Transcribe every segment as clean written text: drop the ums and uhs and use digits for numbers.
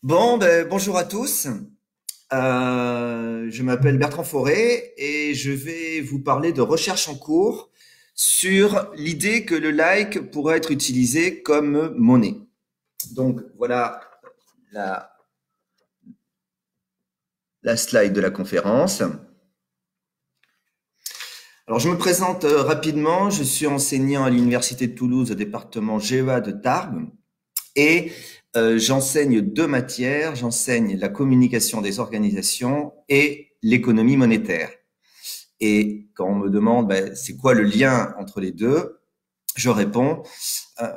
Bon, bonjour à tous. Je m'appelle Bertrand Forêt et je vais vous parler de recherche en cours sur l'idée que le like pourrait être utilisé comme monnaie. Donc voilà la, la slide de la conférence. Alors je me présente rapidement. Je suis enseignant à l'Université de Toulouse au département GEA de Tarbes. Et j'enseigne deux matières. J'enseigne la communication des organisations et l'économie monétaire. Et quand on me demande c'est quoi le lien entre les deux, je réponds, euh,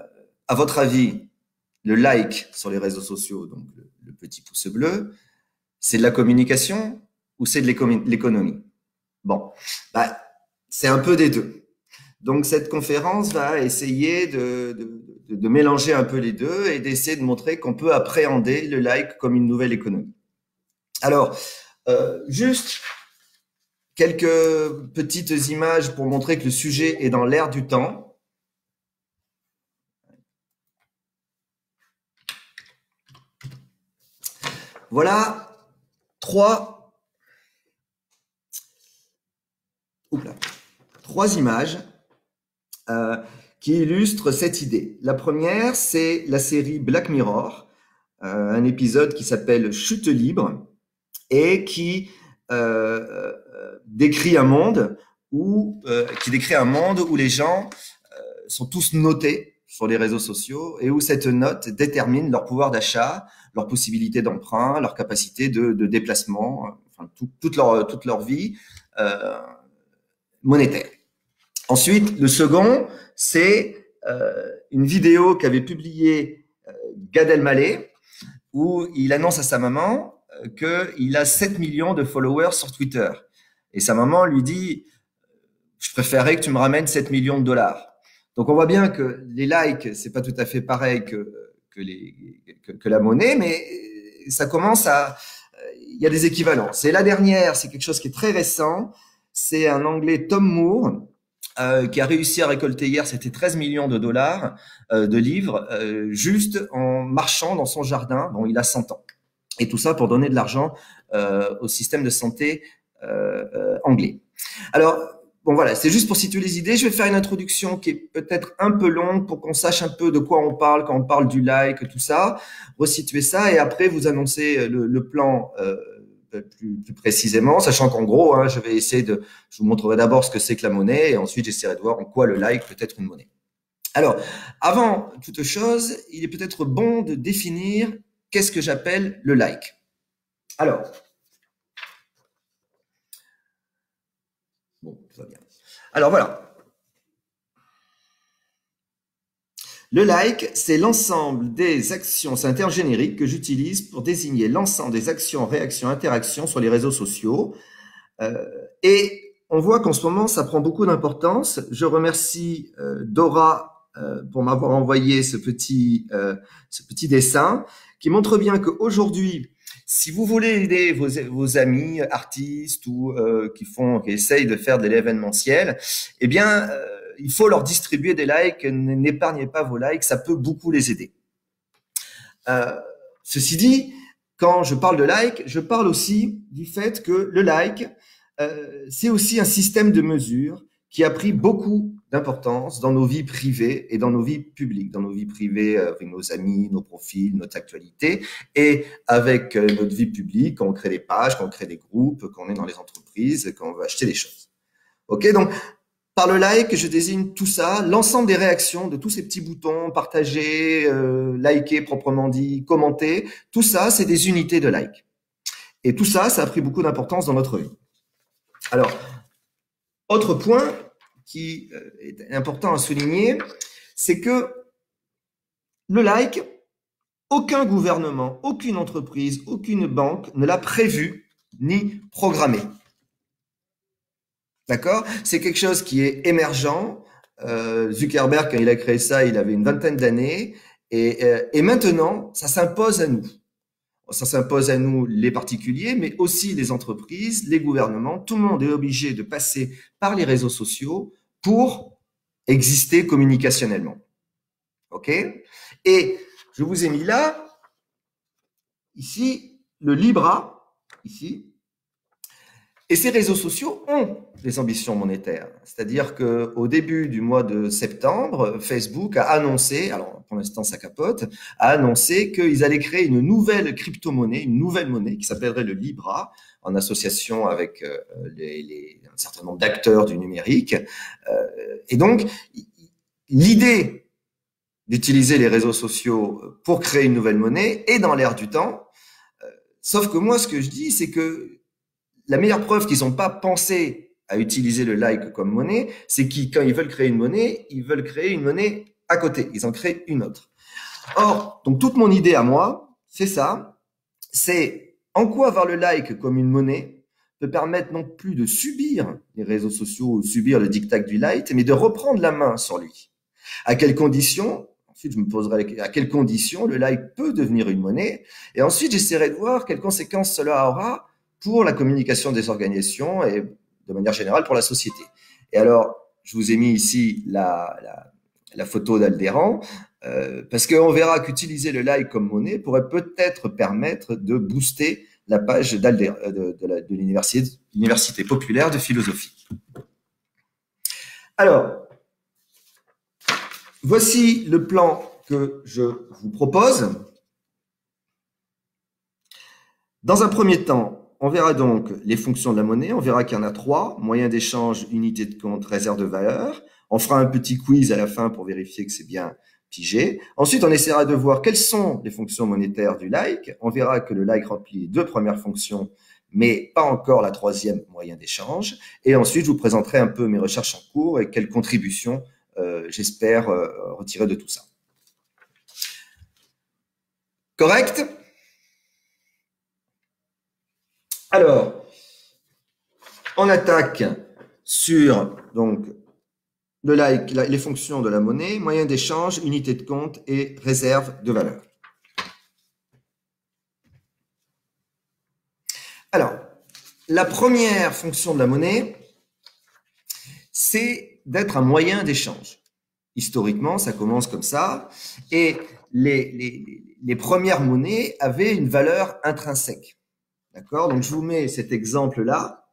à votre avis, le like sur les réseaux sociaux, donc le petit pouce bleu, c'est de la communication ou c'est de l'économie? Bon, bah, c'est un peu des deux. Donc cette conférence va essayer de mélanger un peu les deux et d'essayer de montrer qu'on peut appréhender le like comme une nouvelle économie. Alors, juste quelques petites images pour montrer que le sujet est dans l'air du temps. Voilà trois, trois images euh, qui illustrent cette idée. La première, c'est la série Black Mirror, un épisode qui s'appelle Chute libre et qui décrit un monde où les gens sont tous notés sur les réseaux sociaux et où cette note détermine leur pouvoir d'achat, leur possibilité d'emprunt, leur capacité de déplacement, enfin toute leur vie euh, monétaire. Ensuite, le second, c'est une vidéo qu'avait publiée Gad Elmaleh où il annonce à sa maman qu'il a 7 millions de followers sur Twitter. Et sa maman lui dit, je préférerais que tu me ramènes 7 millions de dollars. Donc on voit bien que les likes, c'est pas tout à fait pareil que la monnaie, mais ça commence à, il y a des équivalences. Et la dernière, c'est quelque chose qui est très récent. C'est un Anglais, Tom Moore, qui a réussi à récolter hier, c'était 13 millions de dollars de livres, juste en marchant dans son jardin. Bon, il a 100 ans. Et tout ça pour donner de l'argent au système de santé anglais. Alors, bon voilà, c'est juste pour situer les idées. Je vais faire une introduction qui est peut-être un peu longue pour qu'on sache un peu de quoi on parle quand on parle du like, tout ça, resituer ça, et après vous annoncer le plan plus précisément, sachant qu'en gros, je vais essayer je vous montrerai d'abord ce que c'est que la monnaie, et ensuite j'essaierai de voir en quoi le like peut être une monnaie. Alors, avant toute chose, il est peut-être bon de définir qu'est-ce que j'appelle le like. Alors, bon, tout va bien. Alors voilà. Le like, c'est l'ensemble des actions, c'est un terme générique que j'utilise pour désigner l'ensemble des actions, réactions, interactions sur les réseaux sociaux. Et on voit qu'en ce moment, ça prend beaucoup d'importance. Je remercie Dora pour m'avoir envoyé ce petit dessin qui montre bien qu'aujourd'hui, si vous voulez aider vos amis artistes ou qui essayent de faire de l'événementiel, eh bien, il faut leur distribuer des likes. N'épargnez pas vos likes, ça peut beaucoup les aider. Ceci dit, quand je parle de like, je parle aussi du fait que le like, c'est aussi un système de mesure qui a pris beaucoup d'importance dans nos vies privées et dans nos vies publiques, dans nos vies privées avec nos amis, nos profils, notre actualité, et avec notre vie publique, quand on crée des pages, quand on crée des groupes, quand on est dans les entreprises, quand on veut acheter des choses. Ok, donc par le like, je désigne tout ça, l'ensemble des réactions de tous ces petits boutons, partager, liker proprement dit, commenter, tout ça, c'est des unités de like. Et tout ça, ça a pris beaucoup d'importance dans notre vie. Alors, autre point qui est important à souligner, c'est que le like, aucun gouvernement, aucune entreprise, aucune banque ne l'a prévu ni programmé. D'accord? C'est quelque chose qui est émergent. Zuckerberg, quand il a créé ça, il avait une vingtaine d'années. Et maintenant, ça s'impose à nous. Ça s'impose à nous, les particuliers, mais aussi les entreprises, les gouvernements. Tout le monde est obligé de passer par les réseaux sociaux pour exister communicationnellement. OK? Et je vous ai mis là ici le Libra, ici. Et ces réseaux sociaux ont des ambitions monétaires. C'est-à-dire qu'au début du mois de septembre, Facebook a annoncé, alors pour l'instant ça capote, a annoncé qu'ils allaient créer une nouvelle crypto-monnaie, une nouvelle monnaie qui s'appellerait le Libra, en association avec un certain nombre d'acteurs du numérique. Et donc, l'idée d'utiliser les réseaux sociaux pour créer une nouvelle monnaie est dans l'air du temps. Sauf que moi, ce que je dis, c'est que la meilleure preuve qu'ils n'ont pas pensé à utiliser le like comme monnaie, c'est qu'ils, quand ils veulent créer une monnaie, ils veulent créer une monnaie à côté. Ils en créent une autre. Or, donc toute mon idée à moi, c'est ça. C'est en quoi avoir le like comme une monnaie peut permettre non plus de subir les réseaux sociaux ou subir le diktat du like, mais de reprendre la main sur lui. À quelles conditions? Ensuite, je me poserai à quelles conditions le like peut devenir une monnaie. Et ensuite, j'essaierai de voir quelles conséquences cela aura pour la communication des organisations et de manière générale pour la société. Et alors, je vous ai mis ici la photo d'Alderan, parce qu'on verra qu'utiliser le like comme monnaie pourrait peut-être permettre de booster la page de l'Université populaire de philosophie. Alors, voici le plan que je vous propose. Dans un premier temps, on verra donc les fonctions de la monnaie. On verra qu'il y en a 3, moyen d'échange, unité de compte, réserve de valeur. On fera un petit quiz à la fin pour vérifier que c'est bien pigé. Ensuite, on essaiera de voir quelles sont les fonctions monétaires du like. On verra que le like remplit les 2 premières fonctions, mais pas encore la 3e, moyen d'échange. Et ensuite, je vous présenterai un peu mes recherches en cours et quelles contributions j'espère retirer de tout ça. Correct? Alors, on attaque sur donc le like, les fonctions de la monnaie, moyen d'échange, unité de compte et réserve de valeur. Alors, la première fonction de la monnaie, c'est d'être un moyen d'échange. Historiquement, ça commence comme ça, et les premières monnaies avaient une valeur intrinsèque. D'accord? Donc, je vous mets cet exemple-là,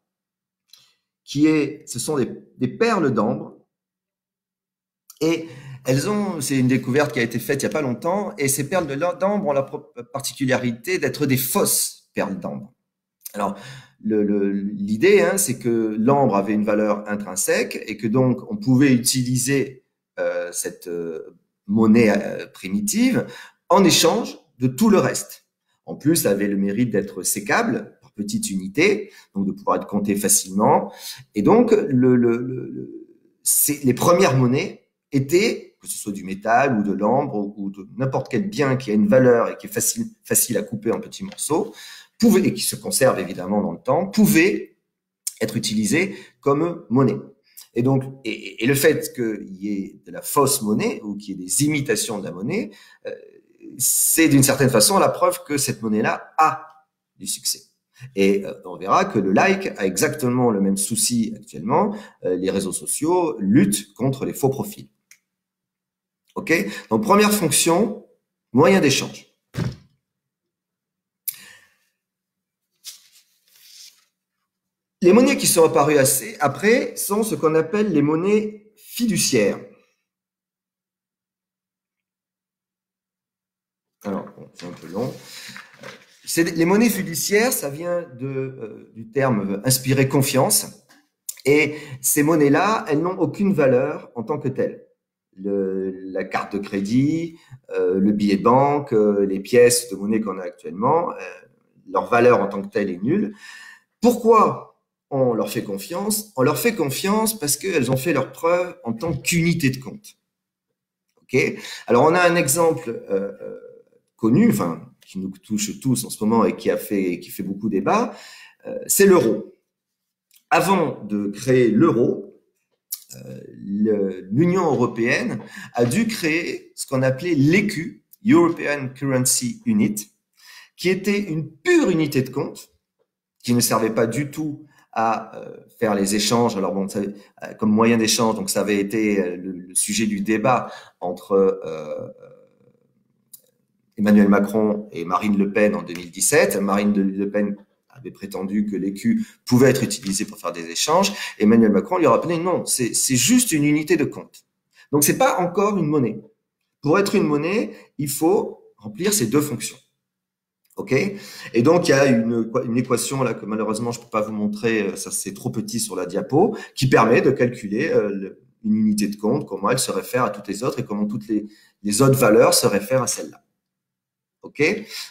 ce sont des perles d'ambre, et c'est une découverte qui a été faite il n'y a pas longtemps, et ces perles d'ambre ont la particularité d'être des fausses perles d'ambre. Alors, l'idée, c'est que l'ambre avait une valeur intrinsèque, et que donc, on pouvait utiliser cette monnaie primitive en échange de tout le reste. En plus, ça avait le mérite d'être sécable par petites unités, donc de pouvoir être compté facilement. Et donc, les premières monnaies étaient, que ce soit du métal ou de l'ambre ou de n'importe quel bien qui a une valeur et qui est facile à couper en petits morceaux, et qui se conserve évidemment dans le temps, pouvaient être utilisées comme monnaie. Et donc, et le fait qu'il y ait de la fausse monnaie ou qu'il y ait des imitations de la monnaie, c'est d'une certaine façon la preuve que cette monnaie-là a du succès. Et on verra que le like a exactement le même souci actuellement. Les réseaux sociaux luttent contre les faux profils. OK? Donc, première fonction, moyen d'échange. Les monnaies qui sont apparues après sont ce qu'on appelle les monnaies fiduciaires. Alors, bon, c'est un peu long. Les monnaies fiduciaires, ça vient du terme inspirer confiance. Et ces monnaies-là, elles n'ont aucune valeur en tant que telles. La carte de crédit, le billet de banque, les pièces de monnaie qu'on a actuellement, leur valeur en tant que telle est nulle. Pourquoi on leur fait confiance? On leur fait confiance parce qu'elles ont fait leur preuve en tant qu'unité de compte. Okay? Alors, on a un exemple connu, enfin, qui nous touche tous en ce moment et qui fait beaucoup débat, c'est l'euro. Avant de créer l'euro, l'Union européenne a dû créer ce qu'on appelait l'ECU, European Currency Unit, qui était une pure unité de compte, qui ne servait pas du tout à faire les échanges. Alors bon, comme moyen d'échange, donc ça avait été le sujet du débat entre Emmanuel Macron et Marine Le Pen en 2017. Marine Le Pen avait prétendu que l'écu pouvait être utilisé pour faire des échanges. Emmanuel Macron lui a rappelé non, c'est juste une unité de compte. Donc c'est pas encore une monnaie. Pour être une monnaie, il faut remplir ces deux fonctions. OK? Et donc, il y a une équation là que malheureusement, je peux pas vous montrer, ça c'est trop petit sur la diapo, qui permet de calculer une unité de compte, comment elle se réfère à toutes les autres et comment toutes les autres valeurs se réfèrent à celle-là. OK?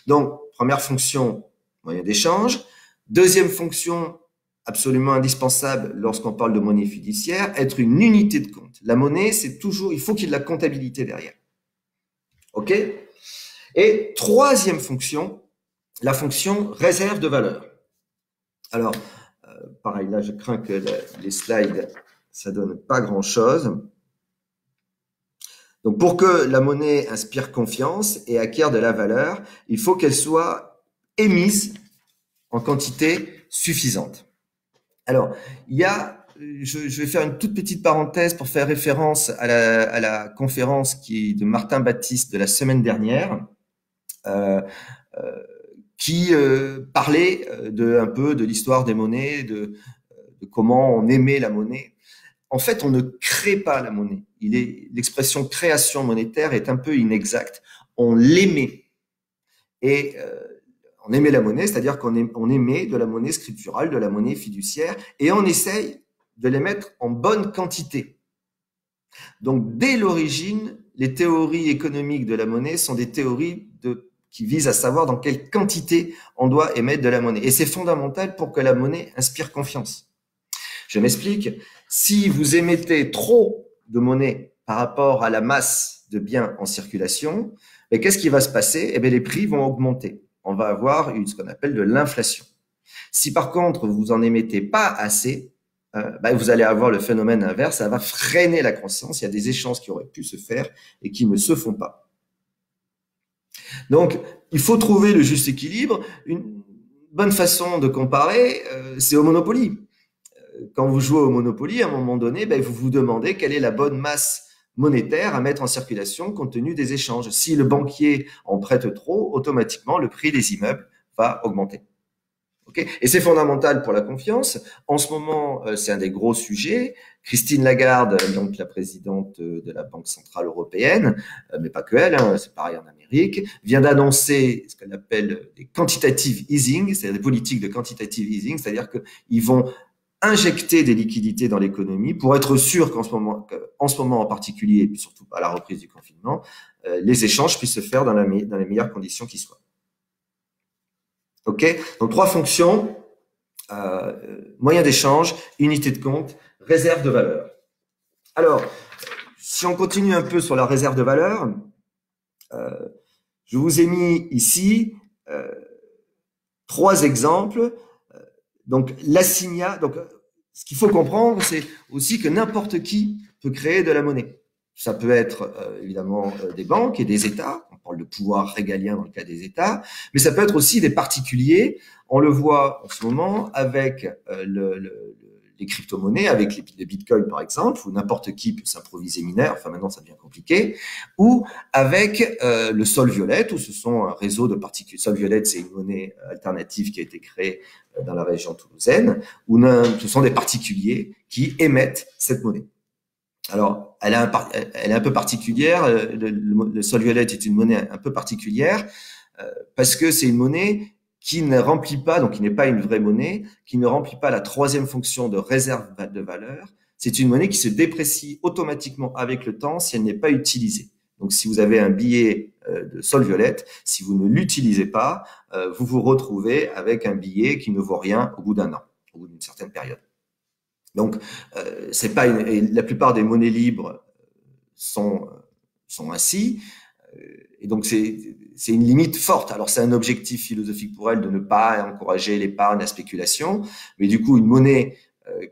Donc, première fonction, moyen d'échange. Deuxième fonction, absolument indispensable lorsqu'on parle de monnaie fiduciaire, être une unité de compte. La monnaie, c'est toujours, il faut qu'il y ait de la comptabilité derrière. OK? Et troisième fonction, la fonction réserve de valeur. Alors, pareil, là, je crains que les slides, ça donne pas grand-chose. Donc, pour que la monnaie inspire confiance et acquiert de la valeur, il faut qu'elle soit émise en quantité suffisante. Alors, il y a, je vais faire une toute petite parenthèse pour faire référence à la conférence de Martin Baptiste de la semaine dernière. Qui parlait un peu de l'histoire des monnaies, de comment on aimait la monnaie. En fait, on ne crée pas la monnaie. L'expression création monétaire est un peu inexacte. On l'aimait. Et on aimait la monnaie, c'est-à-dire qu'on aimait de la monnaie scripturale, de la monnaie fiduciaire, et on essaye de les mettre en bonne quantité. Donc, dès l'origine, les théories économiques de la monnaie sont des théories qui vise à savoir dans quelle quantité on doit émettre de la monnaie. Et c'est fondamental pour que la monnaie inspire confiance. Je m'explique. Si vous émettez trop de monnaie par rapport à la masse de biens en circulation, qu'est-ce qui va se passer? Les prix vont augmenter. On va avoir ce qu'on appelle de l'inflation. Si par contre, vous en émettez pas assez, vous allez avoir le phénomène inverse. Ça va freiner la croissance. Il y a des échanges qui auraient pu se faire et qui ne se font pas. Donc, il faut trouver le juste équilibre. Une bonne façon de comparer, c'est au Monopoly. Quand vous jouez au Monopoly, à un moment donné, vous vous demandez quelle est la bonne masse monétaire à mettre en circulation compte tenu des échanges. Si le banquier en prête trop, automatiquement, le prix des immeubles va augmenter. Okay. Et c'est fondamental pour la confiance. En ce moment, c'est un des gros sujets. Christine Lagarde, donc la présidente de la Banque centrale européenne, mais pas que elle, c'est pareil en Amérique, vient d'annoncer ce qu'on appelle des quantitative easing, c'est-à-dire des politiques de quantitative easing, c'est-à-dire qu'ils vont injecter des liquidités dans l'économie pour être sûr qu'en ce moment en particulier, et puis surtout à la reprise du confinement, les échanges puissent se faire dans les meilleures conditions qui soient. OK? Donc, trois fonctions, moyen d'échange, unité de compte, réserve de valeur. Alors, si on continue un peu sur la réserve de valeur, je vous ai mis ici trois exemples. Donc, l'assignat, donc, ce qu'il faut comprendre, c'est aussi que n'importe qui peut créer de la monnaie. Ça peut être évidemment des banques et des États. On parle de pouvoir régalien dans le cas des États, mais ça peut être aussi des particuliers. On le voit en ce moment avec les crypto-monnaies, avec les bitcoins par exemple, où n'importe qui peut s'improviser mineur. Enfin maintenant ça devient compliqué. Ou avec le sol violette, où ce sont un réseau de particuliers. Sol violette, c'est une monnaie alternative qui a été créée dans la région toulousaine, où ce sont des particuliers qui émettent cette monnaie. Alors, elle est un peu particulière. Le sol violet est une monnaie un peu particulière parce que c'est une monnaie qui ne remplit pas, donc qui n'est pas une vraie monnaie, qui ne remplit pas la troisième fonction de réserve de valeur. C'est une monnaie qui se déprécie automatiquement avec le temps si elle n'est pas utilisée. Donc, si vous avez un billet de sol violette, si vous ne l'utilisez pas, vous vous retrouvez avec un billet qui ne vaut rien au bout d'un an, au bout d'une certaine période. Donc, c'est pas la plupart des monnaies libres sont ainsi, et donc c'est une limite forte. Alors c'est un objectif philosophique pour elle de ne pas encourager l'épargne, la spéculation, mais du coup une monnaie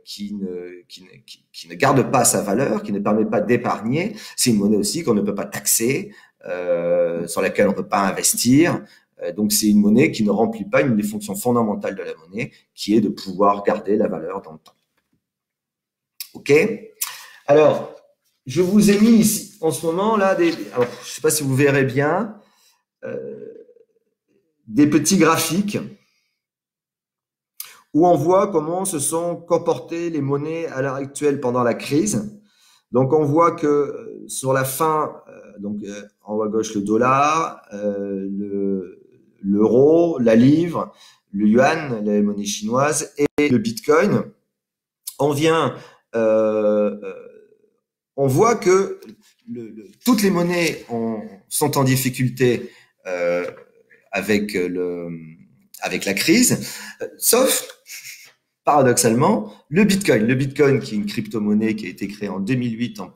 qui ne garde pas sa valeur, qui ne permet pas d'épargner, c'est une monnaie aussi qu'on ne peut pas taxer, sur laquelle on ne peut pas investir. Donc c'est une monnaie qui ne remplit pas une des fonctions fondamentales de la monnaie, qui est de pouvoir garder la valeur dans le temps. OK? Alors, je vous ai mis ici, en ce moment, là, alors, je ne sais pas si vous verrez bien, des petits graphiques où on voit comment se sont comportées les monnaies à l'heure actuelle pendant la crise. Donc, on voit que sur la fin, en haut à gauche, le dollar, l'euro, la livre, le yuan, les monnaies chinoises et le bitcoin, on vient, on voit que toutes les monnaies sont en difficulté avec la crise, sauf paradoxalement, le Bitcoin. Le Bitcoin, qui est une crypto-monnaie qui a été créée en 2008, en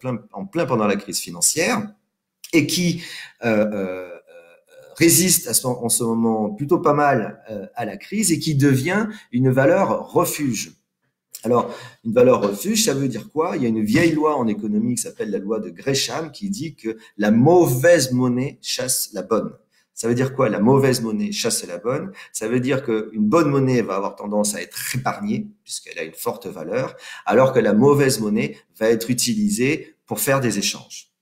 plein pendant la crise financière, et qui résiste en ce moment plutôt pas mal à la crise, et qui devient une valeur refuge. Alors, une valeur refuge, ça veut dire quoi? Il y a une vieille loi en économie qui s'appelle la loi de Gresham, qui dit que la mauvaise monnaie chasse la bonne. Ça veut dire quoi? La mauvaise monnaie chasse la bonne. Ça veut dire qu'une bonne monnaie va avoir tendance à être épargnée, puisqu'elle a une forte valeur, alors que la mauvaise monnaie va être utilisée pour faire des échanges.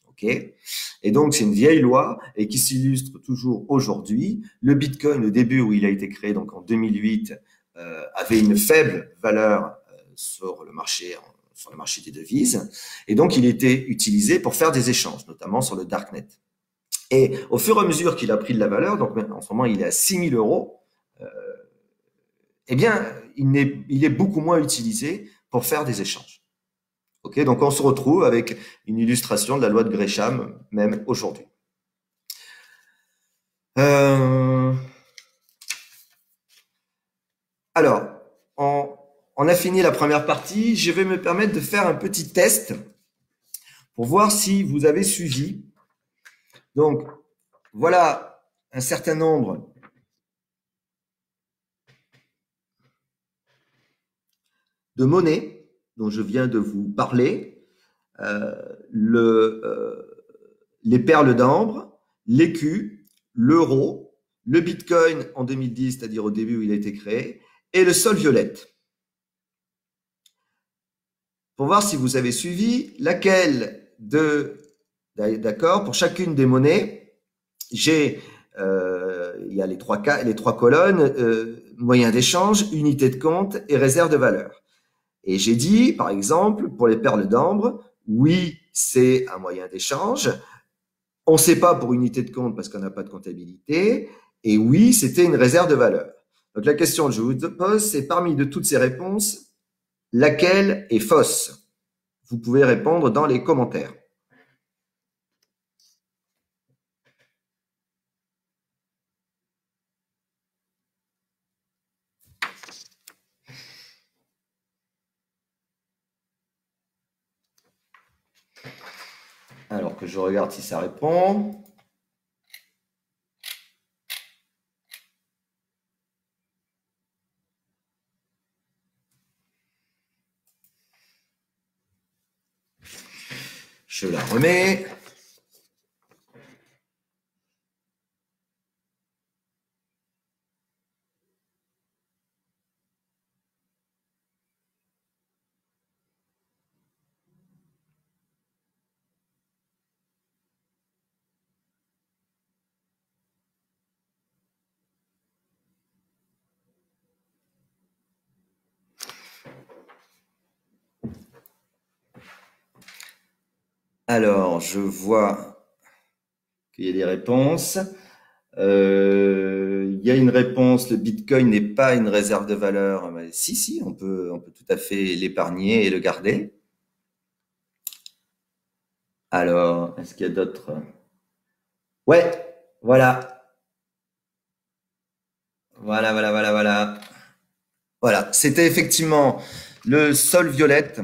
OK? Et donc, c'est une vieille loi et qui s'illustre toujours aujourd'hui. Le Bitcoin, au début où il a été créé, donc en 2008, avait une faible valeur sur le marché des devises. Et donc, il était utilisé pour faire des échanges, notamment sur le Darknet. Et au fur et à mesure qu'il a pris de la valeur, donc en ce moment il est à 6 000 euros, eh bien, il est beaucoup moins utilisé pour faire des échanges. Ok, donc on se retrouve avec une illustration de la loi de Gresham, même aujourd'hui. Alors, on a fini la première partie. Je vais me permettre de faire un petit test pour voir si vous avez suivi. Donc, voilà un certain nombre de monnaies dont je viens de vous parler. Les perles d'ambre, l'écu, l'euro, le bitcoin en 2010, c'est-à-dire au début où il a été créé, et le sol violette. Pour voir si vous avez suivi laquelle d'accord, pour chacune des monnaies, il y a les trois colonnes, moyen d'échange, unité de compte et réserve de valeur. Et j'ai dit, par exemple, pour les perles d'ambre, oui, c'est un moyen d'échange. On ne sait pas pour unité de compte parce qu'on n'a pas de comptabilité. Et oui, c'était une réserve de valeur. Donc la question que je vous pose, c'est parmi de toutes ces réponses, laquelle est fausse? Vous pouvez répondre dans les commentaires. Alors que je regarde si ça répond. Je la remets. Alors, je vois qu'il y a des réponses. Il y a une réponse, le Bitcoin n'est pas une réserve de valeur. Mais si, on peut tout à fait l'épargner et le garder. Alors, est-ce qu'il y a d'autres? Ouais, voilà. Voilà, c'était effectivement le sol violette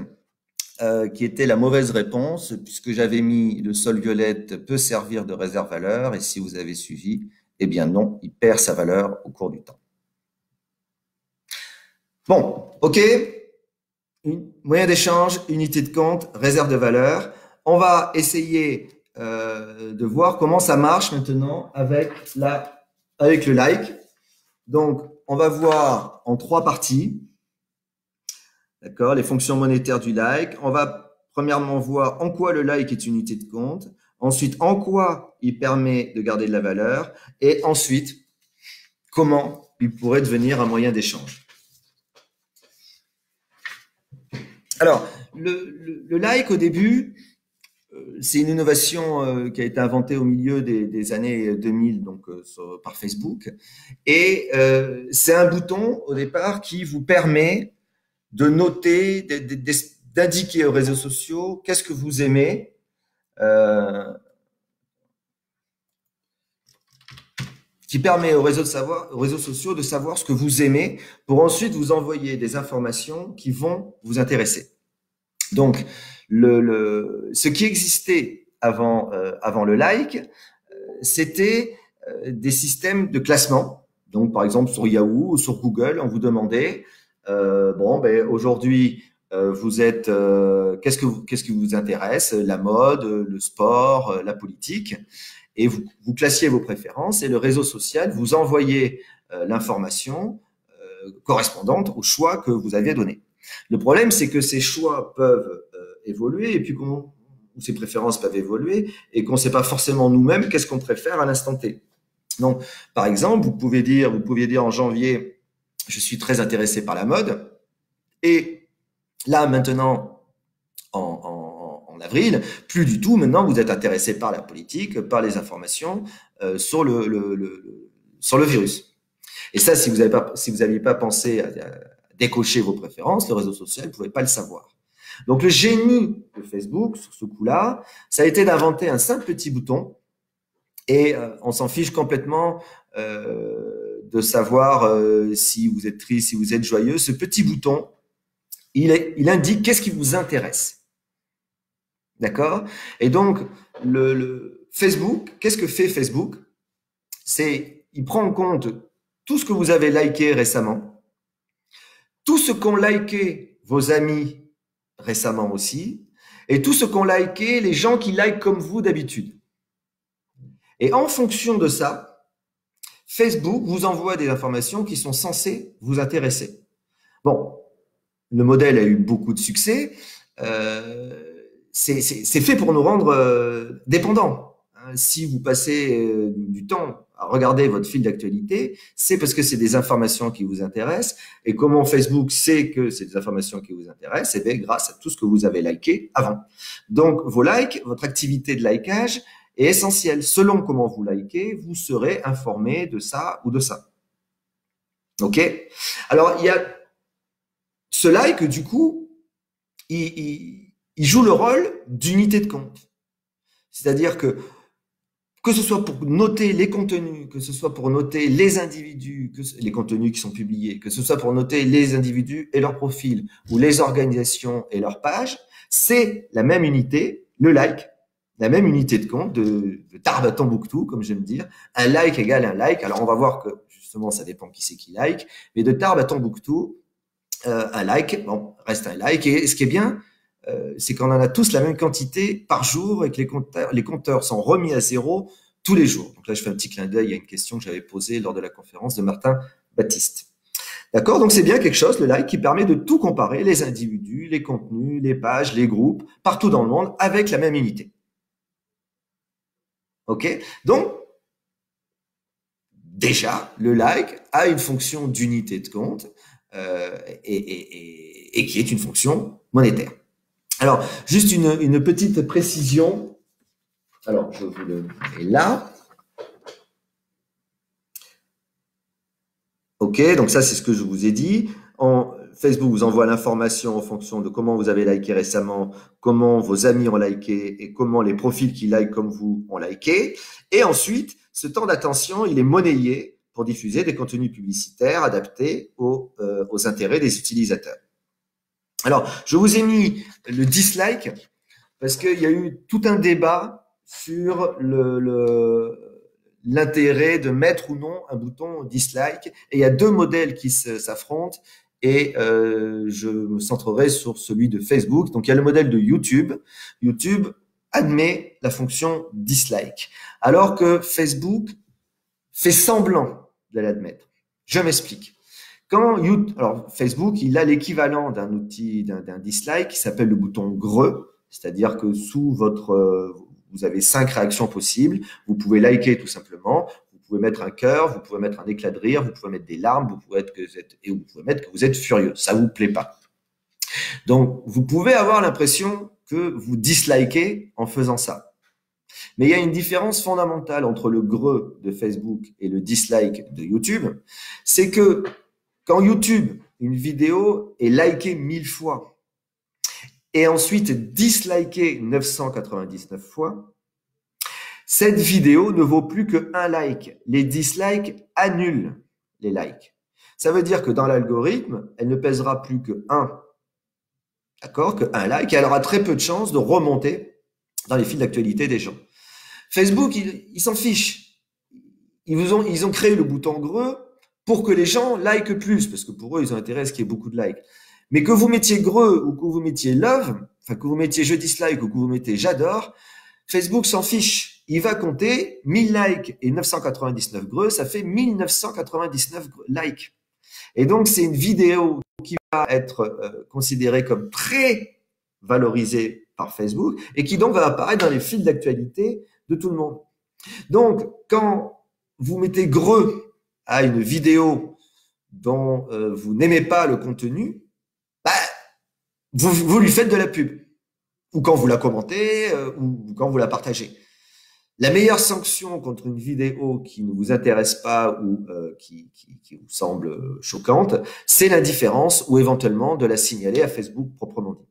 qui était la mauvaise réponse, puisque j'avais mis le sol violette peut servir de réserve valeur, et si vous avez suivi, eh bien non, il perd sa valeur au cours du temps. Bon, ok. Moyen d'échange, unité de compte, réserve de valeur. On va essayer de voir comment ça marche maintenant avec le like. Donc, on va voir en 3 parties. D'accord, les fonctions monétaires du like. On va premièrement voir en quoi le like est une unité de compte. Ensuite, en quoi il permet de garder de la valeur. Et ensuite, comment il pourrait devenir un moyen d'échange. Alors, le like au début, c'est une innovation qui a été inventée au milieu des années 2000 donc, par Facebook. Et c'est un bouton au départ qui vous permet de noter, d'indiquer aux réseaux sociaux qu'est-ce que vous aimez. Qui permet aux réseaux sociaux de savoir ce que vous aimez pour ensuite vous envoyer des informations qui vont vous intéresser. Donc, ce qui existait avant le like, c'était des systèmes de classement. Donc, par exemple, sur Yahoo ou sur Google, on vous demandait, aujourd'hui, vous êtes, qu'est-ce qui vous intéresse? La mode, le sport, la politique. Et vous classiez vos préférences et le réseau social vous envoyait l'information correspondante au choix que vous aviez donné. Le problème, c'est que ces choix peuvent évoluer et puis ces préférences peuvent évoluer et qu'on ne sait pas forcément nous-mêmes qu'est-ce qu'on préfère à l'instant T. Donc, par exemple, vous pouviez dire en janvier, je suis très intéressé par la mode. Et là, maintenant, en avril, plus du tout. Maintenant, vous êtes intéressé par la politique, par les informations sur le virus. Et ça, si vous n'aviez pas pensé à décocher vos préférences, le réseau social, vous ne pouvez pas le savoir. Donc, le génie de Facebook, sur ce coup-là, ça a été d'inventer un simple petit bouton et on s'en fiche complètement de savoir si vous êtes triste, si vous êtes joyeux. Ce petit bouton, il indique qu'est-ce qui vous intéresse. D'accord? Et donc, le Facebook, qu'est-ce que fait Facebook? Il prend en compte tout ce que vous avez liké récemment, tout ce qu'ont liké vos amis récemment aussi, et tout ce qu'ont liké les gens qui likent comme vous d'habitude. Et en fonction de ça, Facebook vous envoie des informations qui sont censées vous intéresser. Bon, le modèle a eu beaucoup de succès. C'est fait pour nous rendre dépendants. Si vous passez du temps à regarder votre fil d'actualité, c'est parce que c'est des informations qui vous intéressent. Et comment Facebook sait que c'est des informations qui vous intéressent? Eh bien, grâce à tout ce que vous avez liké avant. Donc, vos likes, votre activité de likage est essentielle. Selon comment vous likez, vous serez informé de ça ou de ça. OK? Alors, il y a ce like, du coup, il joue le rôle d'unité de compte. C'est-à-dire que ce soit pour noter les contenus, que ce soit pour noter les individus, les contenus qui sont publiés, que ce soit pour noter les individus et leur profil, ou les organisations et leurs pages, c'est la même unité, le like, la même unité de compte de Tarbes à Tombouctou, comme j'aime dire. Un like égale un like. Alors, on va voir que, justement, ça dépend qui c'est qui like, mais de Tarbes à Tombouctou, un like, bon, reste un like. Et ce qui est bien, c'est qu'on en a tous la même quantité par jour et que les compteurs sont remis à zéro tous les jours. Donc là, je fais un petit clin d'œil à une question que j'avais posée lors de la conférence de Martin Baptiste. D'accord? Donc c'est bien quelque chose, le like, qui permet de tout comparer, les individus, les contenus, les pages, les groupes, partout dans le monde, avec la même unité. OK? Donc, déjà, le like a une fonction d'unité de compte et qui est une fonction monétaire. Alors, juste une petite précision. Alors, je vous le mets là. OK, donc ça, c'est ce que je vous ai dit. Facebook vous envoie l'information en fonction de comment vous avez liké récemment, comment vos amis ont liké et comment les profils qui likent comme vous ont liké. Et ensuite, ce temps d'attention, il est monnayé pour diffuser des contenus publicitaires adaptés aux intérêts des utilisateurs. Alors, je vous ai mis le dislike parce qu'il y a eu tout un débat sur l'intérêt de mettre ou non un bouton dislike. Et il y a deux modèles qui s'affrontent et je me centrerai sur celui de Facebook. Donc, il y a le modèle de YouTube. YouTube admet la fonction dislike, alors que Facebook fait semblant de l'admettre. Je m'explique. Alors Facebook, il a l'équivalent d'un outil, d'un dislike qui s'appelle le bouton greu, c'est-à-dire que sous vous avez 5 réactions possibles. Vous pouvez liker tout simplement. Vous pouvez mettre un cœur, vous pouvez mettre un éclat de rire, vous pouvez mettre des larmes, vous pouvez mettre que vous êtes furieux. Ça vous plaît pas. Donc, vous pouvez avoir l'impression que vous dislikez en faisant ça. Mais il y a une différence fondamentale entre le greu de Facebook et le dislike de YouTube. C'est que quand YouTube, une vidéo est likée 1000 fois et ensuite dislikée 999 fois, cette vidéo ne vaut plus que un like. Les dislikes annulent les likes. Ça veut dire que dans l'algorithme, elle ne pèsera plus que 1. D'accord? Que un like, et elle aura très peu de chances de remonter dans les fils d'actualité des gens. Facebook, ils s'en fichent. Ils ont créé le bouton greu pour que les gens likent plus, parce que pour eux, ils ont intérêt à ce qu'il y ait beaucoup de likes. Mais que vous mettiez greu ou que vous mettiez love, enfin que vous mettiez je dislike ou que vous mettez j'adore, Facebook s'en fiche. Il va compter 1000 likes et 999 greux, ça fait 1999 likes. Et donc, c'est une vidéo qui va être considérée comme très valorisée par Facebook et qui donc va apparaître dans les fils d'actualité de tout le monde. Donc, quand vous mettez greu à une vidéo dont vous n'aimez pas le contenu, bah, vous lui faites de la pub. Ou quand vous la commentez, ou quand vous la partagez. La meilleure sanction contre une vidéo qui ne vous intéresse pas ou qui vous semble choquante, c'est l'indifférence ou éventuellement de la signaler à Facebook proprement dit.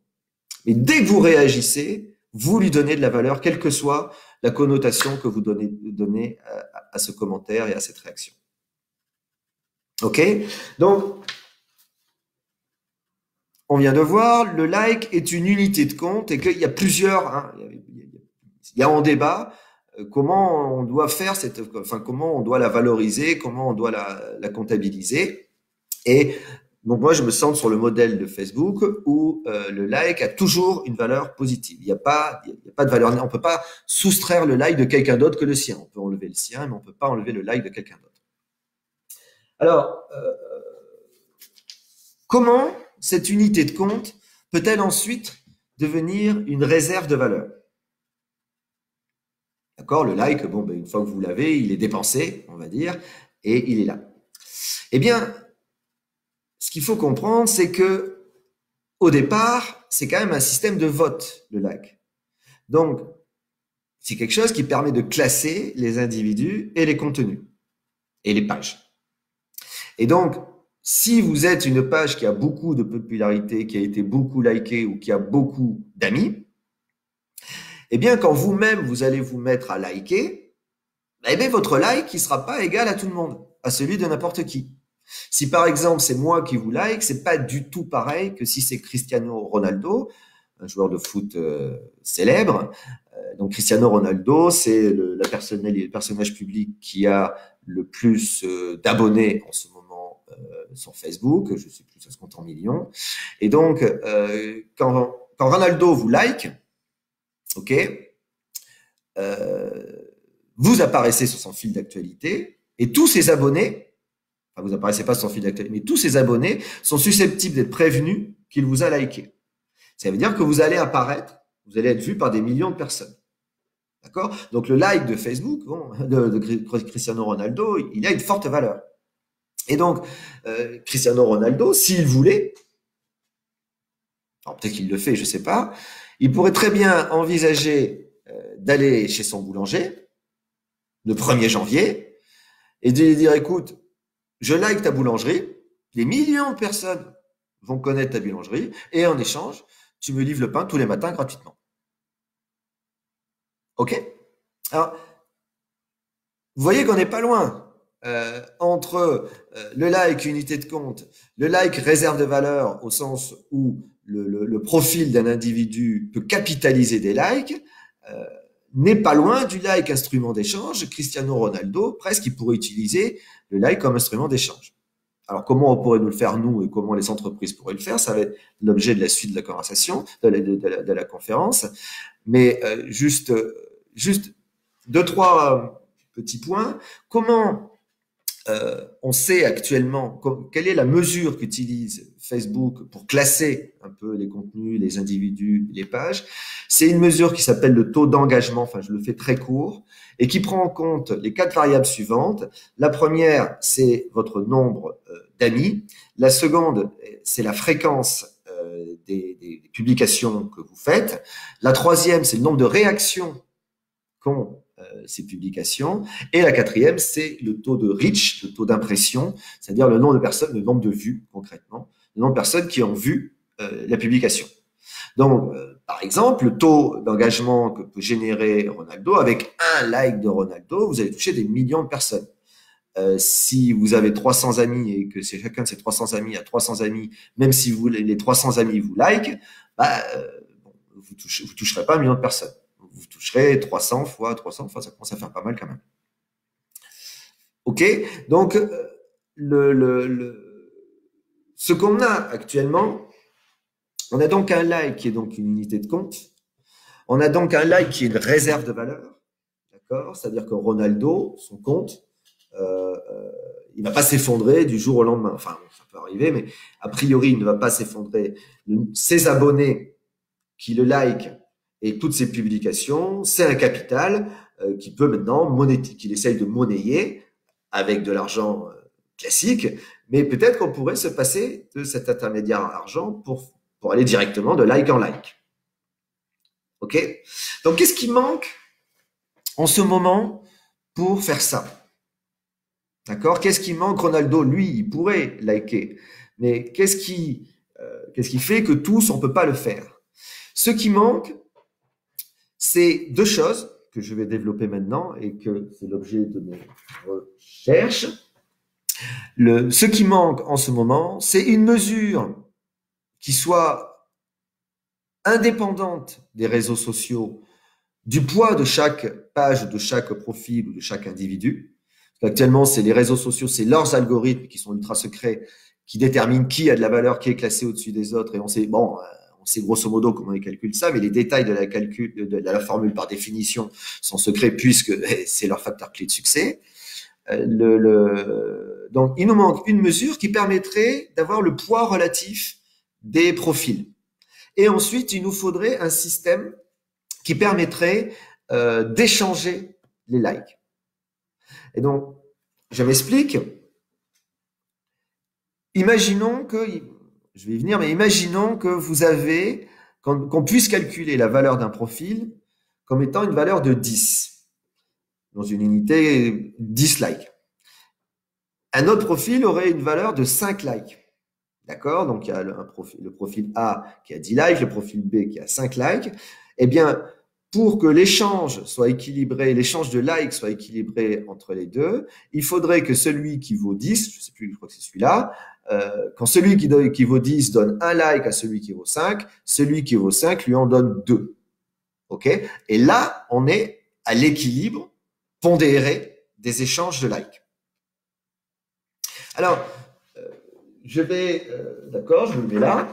Mais dès que vous réagissez, vous lui donnez de la valeur, quelle que soit la connotation que vous donnez à ce commentaire et à cette réaction. OK? Donc, on vient de voir, le like est une unité de compte et qu'il y a plusieurs, il y a en débat comment on doit faire comment on doit la valoriser, comment on doit la comptabiliser. Et donc moi, je me centre sur le modèle de Facebook où le like a toujours une valeur positive. Il n'y a pas de valeur, on peut pas soustraire le like de quelqu'un d'autre que le sien. On peut enlever le sien, mais on peut pas enlever le like de quelqu'un d'autre. Alors, comment cette unité de compte peut-elle ensuite devenir une réserve de valeur? D'accord, le like, bon, une fois que vous l'avez, il est dépensé, on va dire, et il est là. Eh bien, ce qu'il faut comprendre, c'est que au départ, c'est quand même un système de vote, le like. Donc, c'est quelque chose qui permet de classer les individus et les contenus et les pages. Et donc, si vous êtes une page qui a beaucoup de popularité, qui a été beaucoup likée ou qui a beaucoup d'amis, eh bien, quand vous-même, vous allez vous mettre à liker, eh bien, votre like, il sera pas égal à tout le monde, à celui de n'importe qui. Si par exemple, c'est moi qui vous like, c'est pas du tout pareil que si c'est Cristiano Ronaldo, un joueur de foot célèbre. Donc Cristiano Ronaldo, c'est le personnage public qui a le plus d'abonnés en ce moment sur Facebook. Je sais plus, ça se compte en millions. Et donc, quand Ronaldo vous like, ok, vous apparaissez sur son fil d'actualité et tous ses abonnés, enfin, vous apparaissez pas sur son fil d'actualité, mais tous ses abonnés sont susceptibles d'être prévenus qu'il vous a liké. Ça veut dire que vous allez apparaître, vous allez être vu par des millions de personnes. D'accord? Donc le like de Facebook, de Cristiano Ronaldo, il a une forte valeur. Et donc, Cristiano Ronaldo, s'il voulait, alors peut-être qu'il le fait, je sais pas, il pourrait très bien envisager d'aller chez son boulanger le 1er janvier et de lui dire, écoute, je like ta boulangerie, des millions de personnes vont connaître ta boulangerie et en échange, tu me livres le pain tous les matins gratuitement. OK? Alors, vous voyez qu'on n'est pas loin entre le like unité de compte, le like réserve de valeur au sens où le profil d'un individu peut capitaliser des likes, n'est pas loin du like instrument d'échange. Cristiano Ronaldo, presque, il pourrait utiliser le like comme instrument d'échange. Alors, comment on pourrait nous le faire, nous, et comment les entreprises pourraient le faire, ça va être l'objet de la suite de la conversation, de la conférence. Mais juste 2-3 petits points. Comment on sait actuellement quelle est la mesure qu'utilise Facebook pour classer un peu les contenus, les individus, les pages. C'est une mesure qui s'appelle le taux d'engagement, enfin je le fais très court, et qui prend en compte les quatre variables suivantes. La première, c'est votre nombre d'amis. La seconde, c'est la fréquence des publications que vous faites. La troisième, c'est le nombre de réactions qu'ont ces publications. Et la quatrième, c'est le taux de reach, le taux d'impression, c'est-à-dire le nombre de personnes, le nombre de vues concrètement, le nombre de personnes qui ont vu la publication. Donc, par exemple, le taux d'engagement que peut générer Ronaldo, avec un like de Ronaldo, vous allez toucher des millions de personnes. Si vous avez 300 amis et que c'est chacun de ces 300 amis a 300 amis, même si vous, les 300 amis vous like, bah, vous toucherez pas un million de personnes. Vous toucherez 300 fois, ça commence à faire pas mal quand même. Ok, donc ce qu'on a actuellement, on a donc un like qui est donc une unité de compte. On a donc un like qui est une réserve de valeur, d'accord. C'est-à-dire que Ronaldo, son compte, il ne va pas s'effondrer du jour au lendemain. Enfin, ça peut arriver, mais a priori, il ne va pas s'effondrer. Ses abonnés qui le like et toutes ses publications, c'est un capital qui peut maintenant qu'il essaye de monnayer avec de l'argent classique, mais peut-être qu'on pourrait se passer de cet intermédiaire à argent pour aller directement de like en like. Ok. Donc, qu'est-ce qui manque en ce moment pour faire ça? D'accord. Qu'est-ce qui manque? Ronaldo, lui, il pourrait liker, mais qu'est-ce qui fait que tous on peut pas le faire? Ce qui manque, c'est deux choses que je vais développer maintenant et que c'est l'objet de mes recherches. Ce qui manque en ce moment, c'est une mesure qui soit indépendante des réseaux sociaux, du poids de chaque page, de chaque profil ou de chaque individu. Actuellement, c'est les réseaux sociaux, c'est leurs algorithmes qui sont ultra secrets, qui déterminent qui a de la valeur, qui est classé au-dessus des autres. Et on sait, bon, on sait grosso modo comment ils calculent ça, mais les détails de la formule par définition sont secrets puisque c'est leur facteur clé de succès. Donc, il nous manque une mesure qui permettrait d'avoir le poids relatif des profils. Et ensuite, il nous faudrait un système qui permettrait d'échanger les likes. Et donc, je m'explique. Imaginons que, je vais y venir, mais imaginons que vous avez, qu'on puisse calculer la valeur d'un profil comme étant une valeur de 10, dans une unité 10 likes. Un autre profil aurait une valeur de 5 likes. D'accord? Donc, il y a le profil A qui a 10 likes, le profil B qui a 5 likes. Eh bien, pour que l'échange soit équilibré, l'échange de likes soit équilibré entre les deux, il faudrait que celui qui vaut 10, je ne sais plus, je crois que c'est celui-là, quand celui qui vaut 10 donne un like à celui qui vaut 5, celui qui vaut 5 lui en donne 2. OK? Et là, on est à l'équilibre pondéré des échanges de likes. Alors, je vais, d'accord, je me mets là.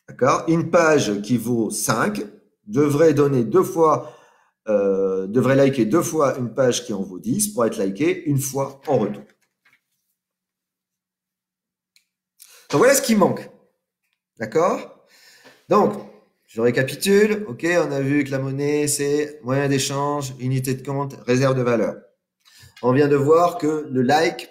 D'accord. Une page qui vaut 5 devrait donner devrait liker 2 fois une page qui en vaut 10 pour être likée une fois en retour. Donc voilà ce qui manque. D'accord. Donc, je récapitule. OK, on a vu que la monnaie, c'est moyen d'échange, unité de compte, réserve de valeur. On vient de voir que le like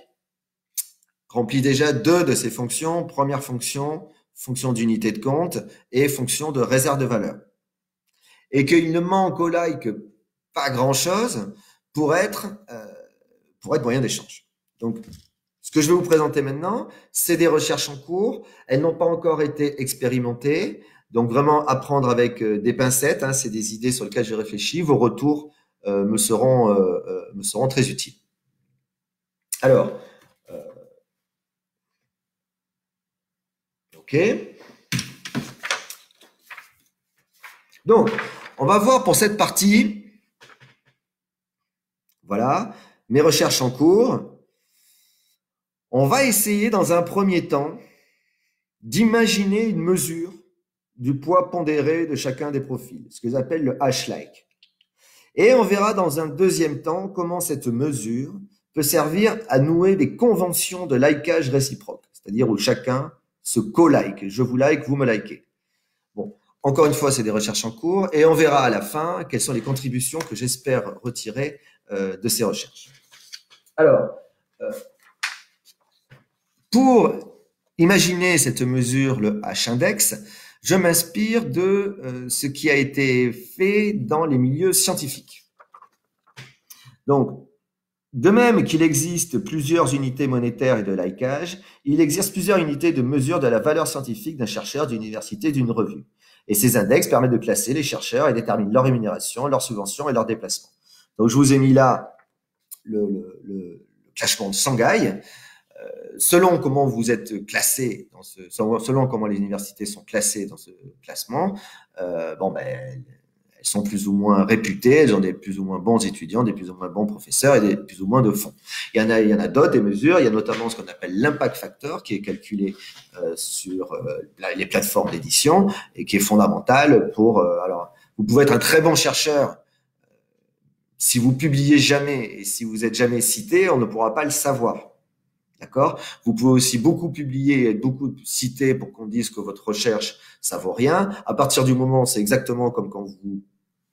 remplit déjà deux de ses fonctions. Première fonction, fonction d'unité de compte et fonction de réserve de valeur. Et qu'il ne manque au like pas grand-chose pour être moyen d'échange. Donc, ce que je vais vous présenter maintenant, c'est des recherches en cours. Elles n'ont pas encore été expérimentées. Donc, vraiment apprendre avec des pincettes. Hein, c'est des idées sur lesquelles j'ai réfléchi. Vos retours me seront très utiles. Alors, OK. Donc, on va voir pour cette partie, voilà, mes recherches en cours. On va essayer dans un premier temps d'imaginer une mesure du poids pondéré de chacun des profils, ce que j'appelle le H-like. Et on verra dans un deuxième temps comment cette mesure peut servir à nouer des conventions de likeage réciproque, c'est-à-dire où chacun se co-like. Je vous like, vous me likez. Bon, encore une fois, c'est des recherches en cours et on verra à la fin quelles sont les contributions que j'espère retirer de ces recherches. Alors, pour imaginer cette mesure, le H-index, je m'inspire de ce qui a été fait dans les milieux scientifiques. Donc, de même qu'il existe plusieurs unités monétaires et de likeage, il existe plusieurs unités de mesure de la valeur scientifique d'un chercheur, d'une université, d'une revue. Et ces index permettent de classer les chercheurs et déterminent leur rémunération, leurs subventions et leurs déplacements. Donc, je vous ai mis là le classement de Shanghai. Selon comment vous êtes classé, selon comment les universités sont classées dans ce classement, elles sont plus ou moins réputées, elles ont des plus ou moins bons étudiants, des plus ou moins bons professeurs et des plus ou moins de fonds. Il y en a d'autres, des mesures. Il y a notamment ce qu'on appelle l'impact factor, qui est calculé sur les plateformes d'édition et qui est fondamental pour. Alors, vous pouvez être un très bon chercheur. Si vous publiez jamais et si vous êtes jamais cité, on ne pourra pas le savoir. D'accord? Vous pouvez aussi beaucoup publier et beaucoup citer pour qu'on dise que votre recherche, ça vaut rien. À partir du moment, c'est exactement comme quand vous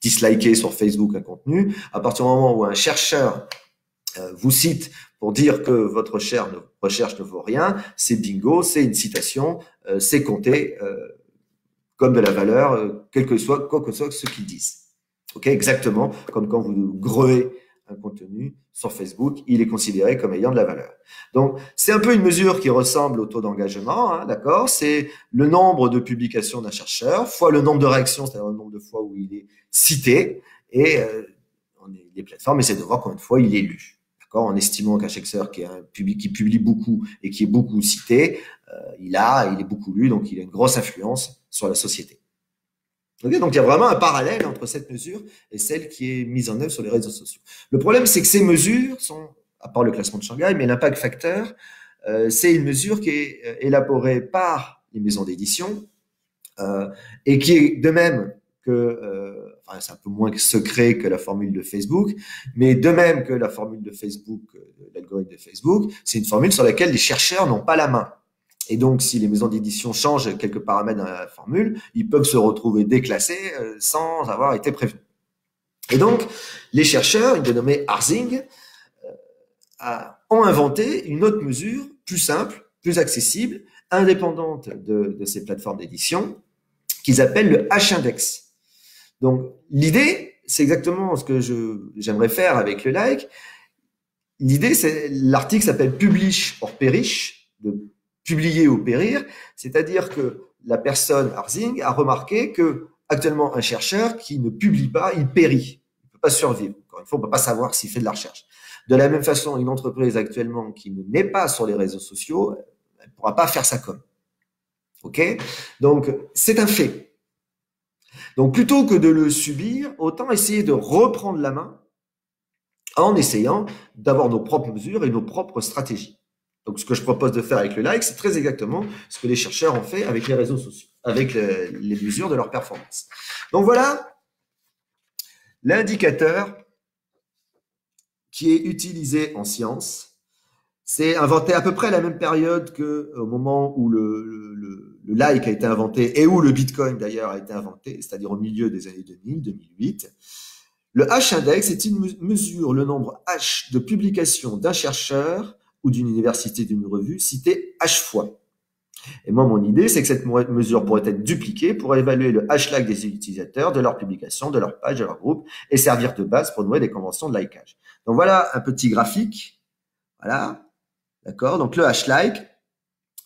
dislikez sur Facebook un contenu. À partir du moment où un chercheur vous cite pour dire que votre recherche ne vaut rien, c'est bingo, c'est une citation, c'est compté comme de la valeur, quoi que soit ce qu'ils disent. Ok, exactement comme quand vous grevez un contenu sur Facebook, il est considéré comme ayant de la valeur. Donc, c'est un peu une mesure qui ressemble au taux d'engagement, hein, d'accord? C'est le nombre de publications d'un chercheur fois le nombre de réactions, c'est-à-dire le nombre de fois où il est cité, et les plateformes essaient de voir combien de fois il est lu, d'accord? En estimant qu'un chercheur qui publie beaucoup et qui est beaucoup cité, il est beaucoup lu, donc il a une grosse influence sur la société. Okay, donc il y a vraiment un parallèle entre cette mesure et celle qui est mise en œuvre sur les réseaux sociaux. Le problème, c'est que ces mesures sont, à part le classement de Shanghai, mais l'impact factor, c'est une mesure qui est élaborée par les maisons d'édition et qui est de même que, enfin c'est un peu moins secret que la formule de Facebook, mais de même que la formule de Facebook, l'algorithme de Facebook, c'est une formule sur laquelle les chercheurs n'ont pas la main. Et donc, si les maisons d'édition changent quelques paramètres dans la formule, ils peuvent se retrouver déclassés sans avoir été prévenus. Et donc, les chercheurs, une dénommée Arzing, ont inventé une autre mesure plus simple, plus accessible, indépendante de ces plateformes d'édition, qu'ils appellent le H-index. Donc, l'idée, c'est exactement ce que j'aimerais faire avec le like. L'idée, c'est l'article s'appelle Publish or Perish, de publier ou périr, c'est-à-dire que la personne Arzing a remarqué que actuellement un chercheur qui ne publie pas, il périt, il ne peut pas survivre. Encore une fois, on ne peut pas savoir s'il fait de la recherche. De la même façon, une entreprise actuellement qui n'est pas sur les réseaux sociaux, elle ne pourra pas faire sa com. Ok? Donc c'est un fait. Donc plutôt que de le subir, autant essayer de reprendre la main en essayant d'avoir nos propres mesures et nos propres stratégies. Donc, ce que je propose de faire avec le like, c'est très exactement ce que les chercheurs ont fait avec les réseaux sociaux, avec les mesures de leur performance. Donc, voilà l'indicateur qui est utilisé en science. C'est inventé à peu près à la même période qu'au moment où le like a été inventé et où le Bitcoin, d'ailleurs, a été inventé, c'est-à-dire au milieu des années 2000, 2008. Le H-index est une mesure, le nombre H de publications d'un chercheur ou d'une université, d'une revue, cité H fois. Et moi, mon idée, c'est que cette mesure pourrait être dupliquée pour évaluer le H-like des utilisateurs, de leurs publications, de leur page, de leur groupe, et servir de base pour nouer des conventions de likeage. Donc voilà un petit graphique. Voilà. D'accord? Donc le H-like,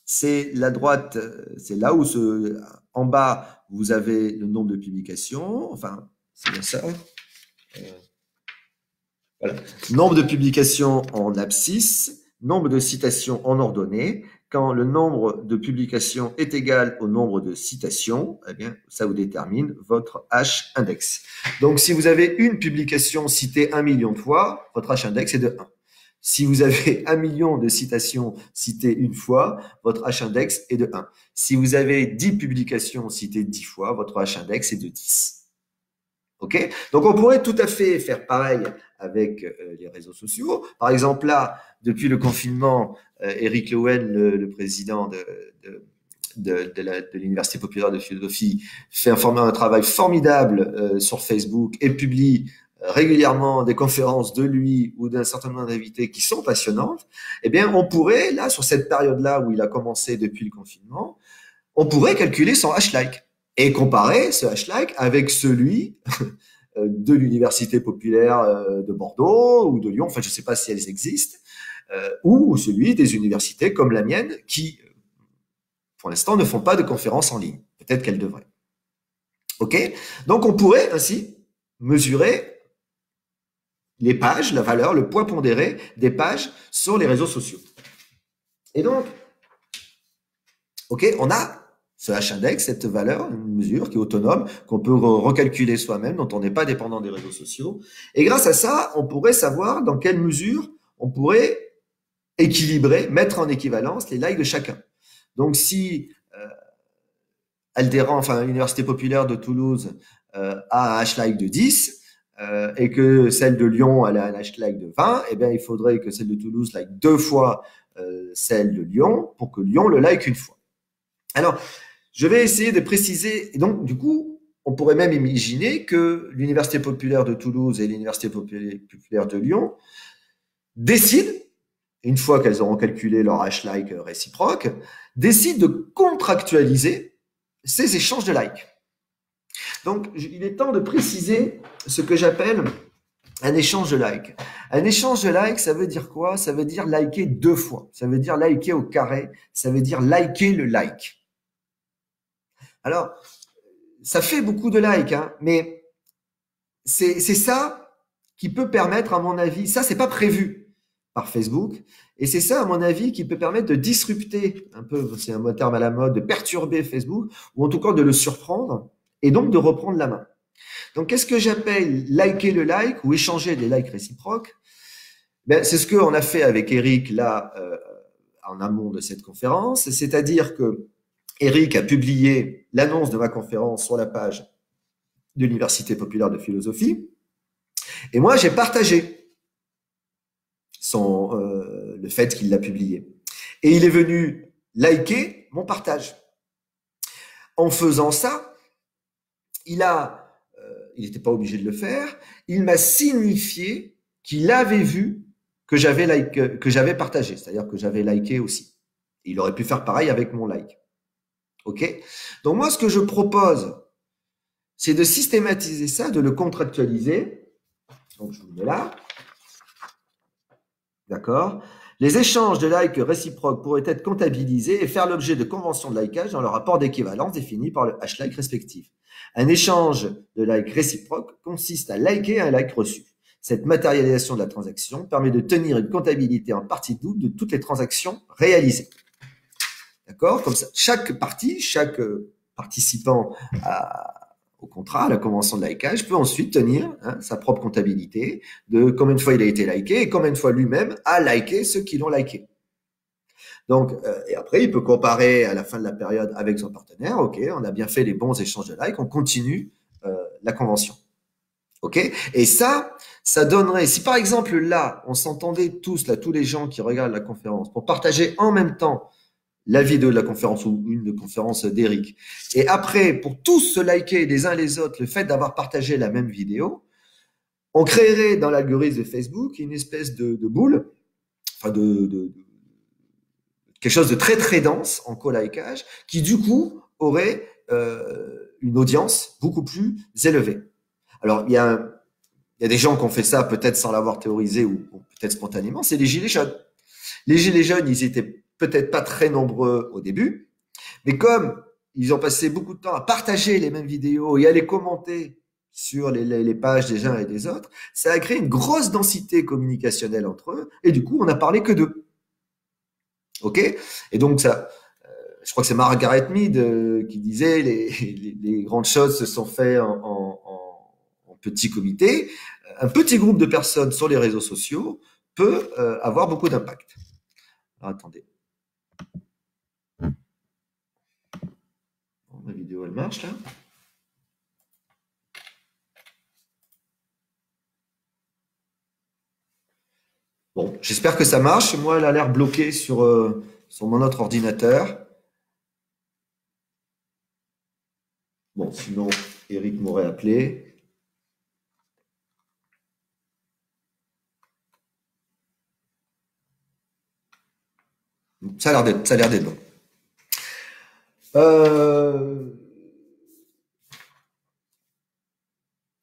c'est la droite, c'est là où en bas, vous avez le nombre de publications. Enfin, c'est bien ça. Voilà. Nombre de publications en abscisse, nombre de citations en ordonnée. Quand le nombre de publications est égal au nombre de citations, eh bien, ça vous détermine votre H-index. Donc, si vous avez une publication citée 1 million de fois, votre H-index est de 1. Si vous avez 1 million de citations citées une fois, votre H-index est de 1. Si vous avez 10 publications citées 10 fois, votre H-index est de 10. OK? Donc, on pourrait tout à fait faire pareil avec les réseaux sociaux. Par exemple, là, depuis le confinement, Eric Lowen, le président de l'Université populaire de philosophie, fait un travail formidable sur Facebook et publie régulièrement des conférences de lui ou d'un certain nombre d'invités qui sont passionnantes. Eh bien, on pourrait, là, sur cette période-là où il a commencé depuis le confinement, on pourrait calculer son H-like et comparer ce H-like avec celui de l'Université populaire de Bordeaux ou de Lyon, enfin je ne sais pas si elles existent, ou celui des universités comme la mienne qui, pour l'instant, ne font pas de conférences en ligne. Peut-être qu'elles devraient. OK? Donc on pourrait ainsi mesurer les pages, la valeur, le poids pondéré des pages sur les réseaux sociaux. Et donc, OK, on a ce H-index, cette valeur, une mesure qui est autonome, qu'on peut recalculer soi-même, dont on n'est pas dépendant des réseaux sociaux. Et grâce à ça, on pourrait savoir dans quelle mesure on pourrait équilibrer, mettre en équivalence les likes de chacun. Donc si Alderan, enfin l'Université populaire de Toulouse, a un H-like de 10, et que celle de Lyon elle a un H-like de 20, eh bien il faudrait que celle de Toulouse like 2 fois celle de Lyon pour que Lyon le like une fois. Alors, je vais essayer de préciser. Et donc, du coup, on pourrait même imaginer que l'Université populaire de Toulouse et l'Université populaire de Lyon décident, une fois qu'elles auront calculé leur H-like réciproque, décident de contractualiser ces échanges de likes. Donc, il est temps de préciser ce que j'appelle un échange de likes. Un échange de likes, ça veut dire quoi? Ça veut dire liker 2 fois. Ça veut dire liker au carré. Ça veut dire liker le like. Alors, ça fait beaucoup de likes, hein, mais c'est ça qui peut permettre, à mon avis, ça c'est pas prévu par Facebook, et c'est ça, à mon avis, qui peut permettre de disrupter un peu, c'est un terme à la mode, de perturber Facebook, ou en tout cas de le surprendre, et donc de reprendre la main. Donc, qu'est-ce que j'appelle liker le like ou échanger des likes réciproques? Ben, c'est ce qu'on a fait avec Eric là en amont de cette conférence, c'est-à-dire que Eric a publié l'annonce de ma conférence sur la page de l'Université populaire de philosophie. Et moi, j'ai partagé le fait qu'il l'a publié. Et il est venu liker mon partage. En faisant ça, il n'était pas obligé de le faire, il m'a signifié qu'il avait vu que j'avais partagé, c'est-à-dire que j'avais liké aussi. Et il aurait pu faire pareil avec mon like. OK? Donc moi, ce que je propose, c'est de systématiser ça, de le contractualiser. Donc, je vous mets là. D'accord? Les échanges de likes réciproques pourraient être comptabilisés et faire l'objet de conventions de likage dans le rapport d'équivalence défini par le H-like respectif. Un échange de likes réciproques consiste à liker un like reçu. Cette matérialisation de la transaction permet de tenir une comptabilité en partie double de toutes les transactions réalisées. D'accord? Comme ça, chaque partie, chaque participant au contrat, à la convention de likage, peut ensuite tenir sa propre comptabilité de combien de fois il a été liké et combien de fois lui-même a liké ceux qui l'ont liké. Donc, et après, il peut comparer à la fin de la période avec son partenaire. OK, on a bien fait les bons échanges de likes, on continue la convention. OK? Et ça donnerait, si par exemple là, on s'entendait tous, là, tous les gens qui regardent la conférence, pour partager en même temps la vidéo de la conférence ou une conférence d'Eric. Et après, pour tous se liker les uns les autres, le fait d'avoir partagé la même vidéo, on créerait dans l'algorithme de Facebook une espèce de boule, enfin quelque chose de très très dense en co-likage, qui du coup aurait une audience beaucoup plus élevée. Alors, il y a des gens qui ont fait ça peut-être sans l'avoir théorisé ou peut-être spontanément, c'est les gilets jaunes. Les gilets jaunes, ils étaient peut-être pas très nombreux au début, mais comme ils ont passé beaucoup de temps à partager les mêmes vidéos et à les commenter sur les pages des uns et des autres, ça a créé une grosse densité communicationnelle entre eux, et du coup, on n'a parlé que d'eux. OK? Et donc, ça, je crois que c'est Margaret Mead qui disait les grandes choses se sont faites en petits comités. Un petit groupe de personnes sur les réseaux sociaux peut avoir beaucoup d'impact. Alors, attendez. Bon, ma vidéo, elle marche là. Bon, j'espère que ça marche. Moi, elle a l'air bloquée sur mon autre ordinateur. Bon, sinon, Eric m'aurait appelé. Ça a l'air d'être bon. Euh,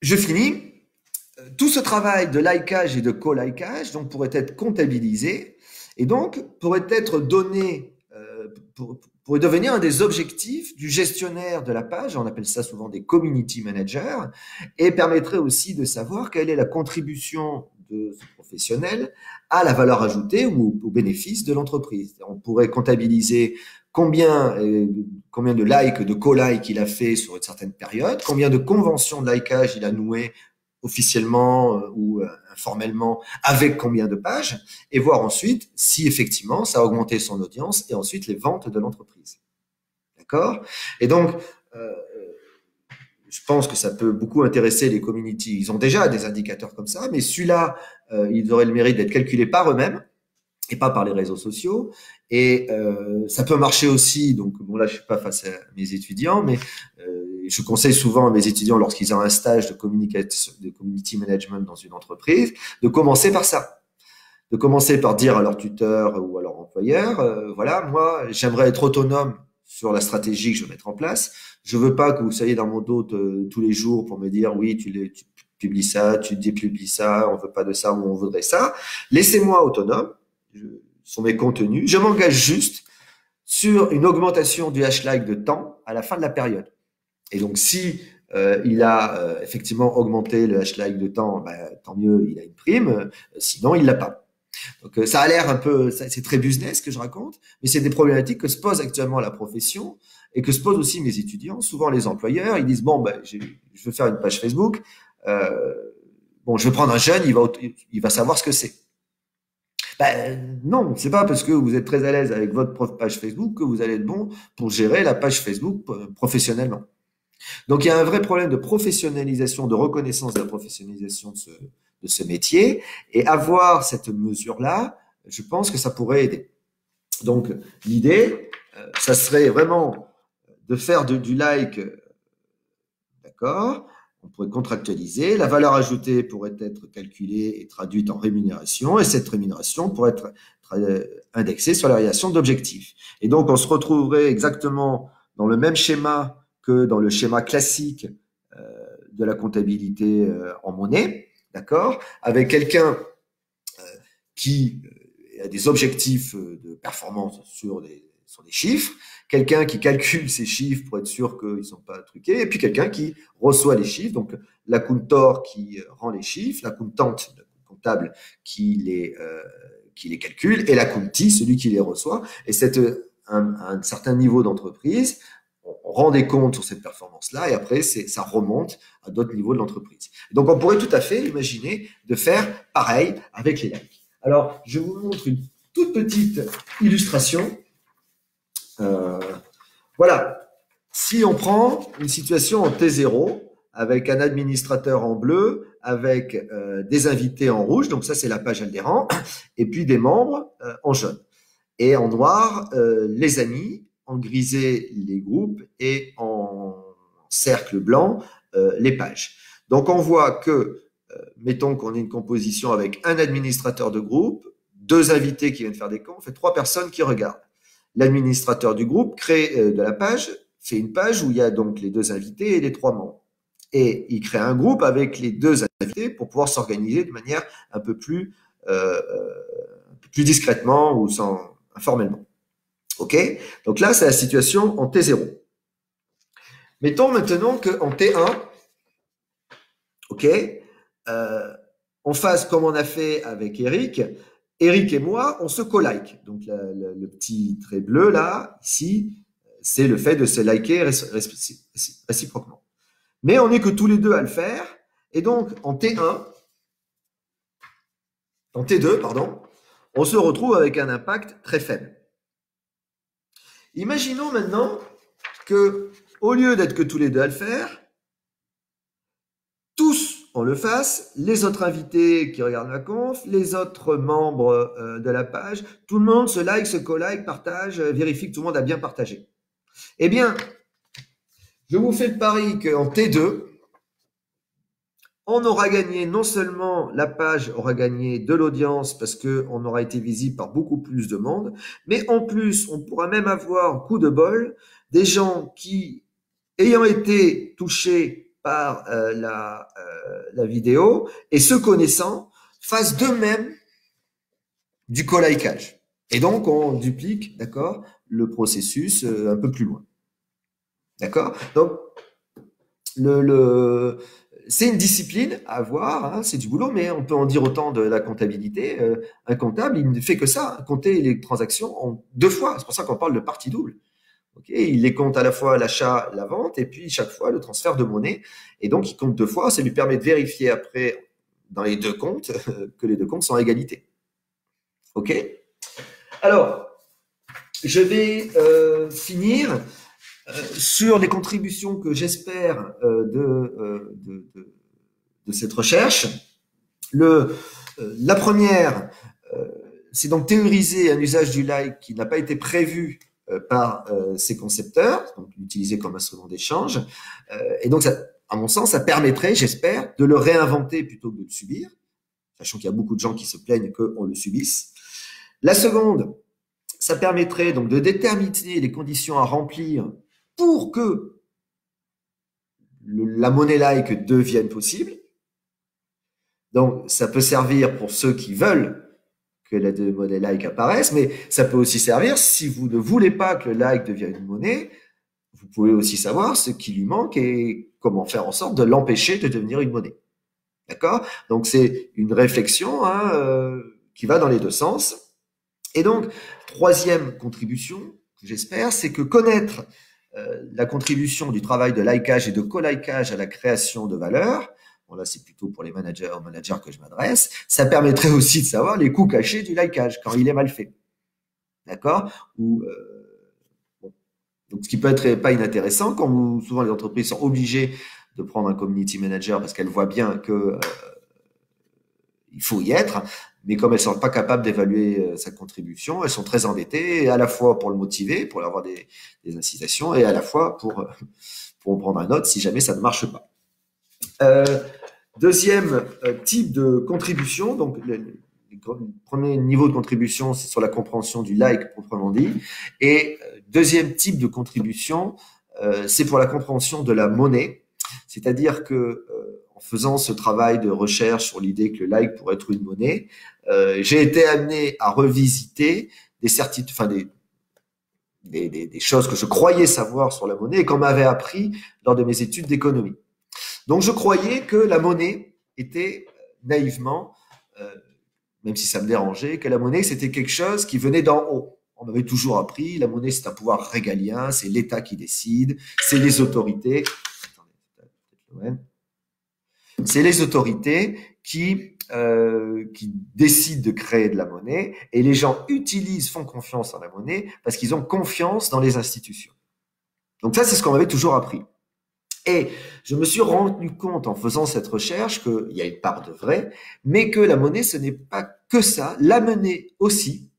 je finis. Tout ce travail de likeage et de co-likeage donc, pourrait être comptabilisé et donc pourrait être donné, pourrait devenir un des objectifs du gestionnaire de la page, on appelle ça souvent des community managers, et permettrait aussi de savoir quelle est la contribution de ce professionnel à la valeur ajoutée ou au bénéfice de l'entreprise. On pourrait comptabiliser combien de likes, de co-likes il a fait sur une certaine période, combien de conventions de likeage il a noué officiellement ou informellement avec combien de pages et voir ensuite si effectivement ça a augmenté son audience et ensuite les ventes de l'entreprise. D'accord? Et donc, je pense que ça peut beaucoup intéresser les community. Ils ont déjà des indicateurs comme ça, mais celui-là, ils auraient le mérite d'être calculés par eux-mêmes et pas par les réseaux sociaux. Et ça peut marcher aussi. Donc bon, là, je suis pas face à mes étudiants, mais je conseille souvent à mes étudiants lorsqu'ils ont un stage de community management dans une entreprise, de commencer par ça. De commencer par dire à leur tuteur ou à leur employeur, voilà, moi, j'aimerais être autonome sur la stratégie que je vais mettre en place. Je veux pas que vous soyez dans mon dos tous les jours pour me dire, oui, tu publies ça, tu dépublies ça, on veut pas de ça ou on voudrait ça. Laissez-moi autonome sur mes contenus. Je m'engage juste sur une augmentation du hashtag de temps à la fin de la période. Et donc, si il a effectivement augmenté le hashtag de temps, bah, tant mieux, il a une prime. Sinon, il l'a pas. Donc, ça a l'air un peu, c'est très business ce que je raconte, mais c'est des problématiques que se pose actuellement la profession et que se posent aussi mes étudiants. Souvent, les employeurs, ils disent bon, ben, je veux faire une page Facebook. Bon, je vais prendre un jeune, il va savoir ce que c'est. Ben, non, c'est pas parce que vous êtes très à l'aise avec votre page Facebook que vous allez être bon pour gérer la page Facebook professionnellement. Donc, il y a un vrai problème de professionnalisation, de reconnaissance de la professionnalisation de ce métier. Et avoir cette mesure-là, je pense que ça pourrait aider. Donc, l'idée, ça serait vraiment de faire du like, d'accord? On pourrait contractualiser. La valeur ajoutée pourrait être calculée et traduite en rémunération. Et cette rémunération pourrait être indexée sur la réalisation d'objectifs. Et donc, on se retrouverait exactement dans le même schéma que dans le schéma classique de la comptabilité en monnaie, d'accord, avec quelqu'un qui a des objectifs de performance sur des chiffres, quelqu'un qui calcule ces chiffres pour être sûr qu'ils ne sont pas truqués, et puis quelqu'un qui reçoit les chiffres, donc l'accountant qui rend les chiffres, l'accountant, le comptable qui les calcule, et l'accounti, celui qui les reçoit. Et c'est un certain niveau d'entreprise, on rend des comptes sur cette performance-là et après, ça remonte à d'autres niveaux de l'entreprise. Donc, on pourrait tout à fait imaginer de faire pareil avec les likes. Alors, je vous montre une toute petite illustration. Voilà. Si on prend une situation en T0 avec un administrateur en bleu, avec des invités en rouge, donc ça, c'est la page adhérent, et puis des membres en jaune. Et en noir, les amis, en grisé les groupes et en cercle blanc les pages. Donc on voit que, mettons qu'on ait une composition avec un administrateur de groupe, deux invités qui viennent faire des comptes, on fait trois personnes qui regardent. L'administrateur du groupe crée de la page, fait une page où il y a donc les deux invités et les trois membres. Et il crée un groupe avec les deux invités pour pouvoir s'organiser de manière un peu plus discrètement ou informellement. OK? Donc là, c'est la situation en T0. Mettons maintenant qu'en T1, OK, on fasse comme on a fait avec Eric. Eric et moi, on se co-like. Donc le petit trait bleu là, ici, c'est le fait de se liker réciproquement. Mais on n'est que tous les deux à le faire. Et donc en T1, en T2, pardon, on se retrouve avec un impact très faible. Imaginons maintenant que, au lieu d'être que tous les deux à le faire, tous on le fasse, les autres invités qui regardent la conf, les autres membres de la page, tout le monde se like, se co-like, partage, vérifie que tout le monde a bien partagé. Eh bien, je vous fais le pari qu'en T2, on aura gagné, non seulement la page aura gagné de l'audience parce qu'on aura été visible par beaucoup plus de monde, mais en plus, on pourra même avoir, coup de bol, des gens qui, ayant été touchés par la vidéo et se connaissant, fassent d'eux-mêmes du co-likeage. Et donc, on duplique, d'accord, le processus un peu plus loin. D'accord? Donc, c'est une discipline à avoir, hein, c'est du boulot, mais on peut en dire autant de la comptabilité. Un comptable, il ne fait que ça, compter les transactions en 2 fois. C'est pour ça qu'on parle de partie double. Okay, il les compte à la fois l'achat, la vente, et puis chaque fois le transfert de monnaie. Et donc, il compte 2 fois. Ça lui permet de vérifier après, dans les 2 comptes, que les 2 comptes sont à égalité. OK? Alors, je vais finir sur les contributions que j'espère de cette recherche. La première, c'est donc théoriser un usage du like qui n'a pas été prévu par ses concepteurs, donc l'utiliser comme instrument d'échange. Et donc, ça, à mon sens, ça permettrait, j'espère, de le réinventer plutôt que de le subir, sachant qu'il y a beaucoup de gens qui se plaignent qu'on le subisse. La seconde, ça permettrait donc de déterminer les conditions à remplir pour que la monnaie like devienne possible. Donc, ça peut servir pour ceux qui veulent que la monnaie like apparaisse, mais ça peut aussi servir si vous ne voulez pas que le like devienne une monnaie, vous pouvez aussi savoir ce qui lui manque et comment faire en sorte de l'empêcher de devenir une monnaie. D'accord? Donc, c'est une réflexion qui va dans les 2 sens. Et donc, troisième contribution que j'espère, c'est que connaître la contribution du travail de likeage et de co-likeage à la création de valeur, bon là c'est plutôt pour les managers, aux managers que je m'adresse, ça permettrait aussi de savoir les coûts cachés du likeage quand il est mal fait. D'accord? Ou bon. Donc ce qui peut être pas inintéressant quand souvent les entreprises sont obligées de prendre un community manager parce qu'elles voient bien que il faut y être, mais comme elles sont pas capables d'évaluer sa contribution, elles sont très endettées, à la fois pour le motiver, pour avoir des incitations, et à la fois pour en prendre un autre si jamais ça ne marche pas. Deuxième type de contribution, donc le premier niveau de contribution, c'est sur la compréhension du like proprement dit, et deuxième type de contribution, c'est pour la compréhension de la monnaie, c'est-à-dire que en faisant ce travail de recherche sur l'idée que le like pourrait être une monnaie, j'ai été amené à revisiter des certitudes, enfin des choses que je croyais savoir sur la monnaie et qu'on m'avait appris lors de mes études d'économie. Donc je croyais que la monnaie était naïvement, même si ça me dérangeait, que la monnaie c'était quelque chose qui venait d'en haut. On m'avait toujours appris, la monnaie c'est un pouvoir régalien, c'est l'État qui décide, c'est les autorités. C'est les autorités qui décident de créer de la monnaie et les gens font confiance en la monnaie parce qu'ils ont confiance dans les institutions. Donc ça, c'est ce qu'on m'avait toujours appris. Et je me suis rendu compte en faisant cette recherche qu'il y a une part de vrai, mais que la monnaie, ce n'est pas que ça. La monnaie aussi,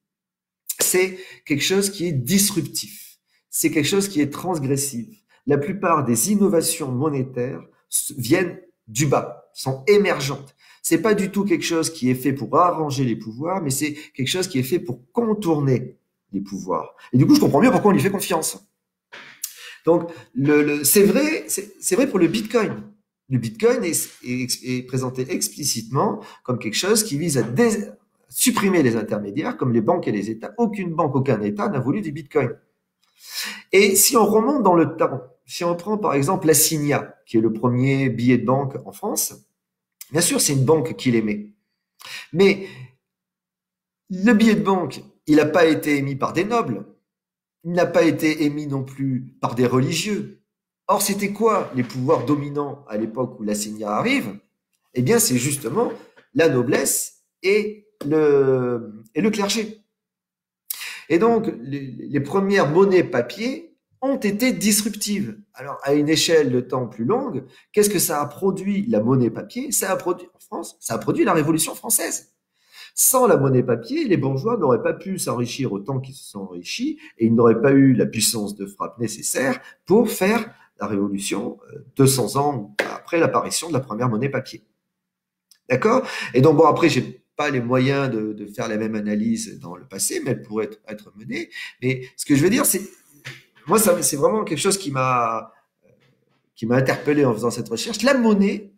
c'est quelque chose qui est disruptif. C'est quelque chose qui est transgressif. La plupart des innovations monétaires viennent du bas, sont émergentes. C'est pas du tout quelque chose qui est fait pour arranger les pouvoirs, mais c'est quelque chose qui est fait pour contourner les pouvoirs. Et du coup, je comprends mieux pourquoi on lui fait confiance. Donc, c'est vrai pour le Bitcoin. Le Bitcoin est présenté explicitement comme quelque chose qui vise à supprimer les intermédiaires, comme les banques et les États. Aucune banque, aucun État n'a voulu du Bitcoin. Et si on remonte dans le temps, si on prend par exemple l'Assigna, qui est le premier billet de banque en France, bien sûr, c'est une banque qui l'émet. Mais le billet de banque, il n'a pas été émis par des nobles. Il n'a pas été émis non plus par des religieux. Or, c'était quoi les pouvoirs dominants à l'époque où l'Assigna arrive? Eh bien, c'est justement la noblesse et le clergé. Et donc, les premières monnaies papier ont été disruptives. Alors, à une échelle de temps plus longue, qu'est-ce que ça a produit la monnaie papier? Ça a produit, en France, ça a produit la Révolution française. Sans la monnaie papier, les bourgeois n'auraient pas pu s'enrichir autant qu'ils se sont enrichis et ils n'auraient pas eu la puissance de frappe nécessaire pour faire la Révolution 200 ans après l'apparition de la première monnaie papier. D'accord? Et donc, bon, après, j'ai pas les moyens de faire la même analyse dans le passé, mais elle pourrait être menée. Mais ce que je veux dire, c'est, moi, c'est vraiment quelque chose qui m'a interpellé en faisant cette recherche. La monnaie,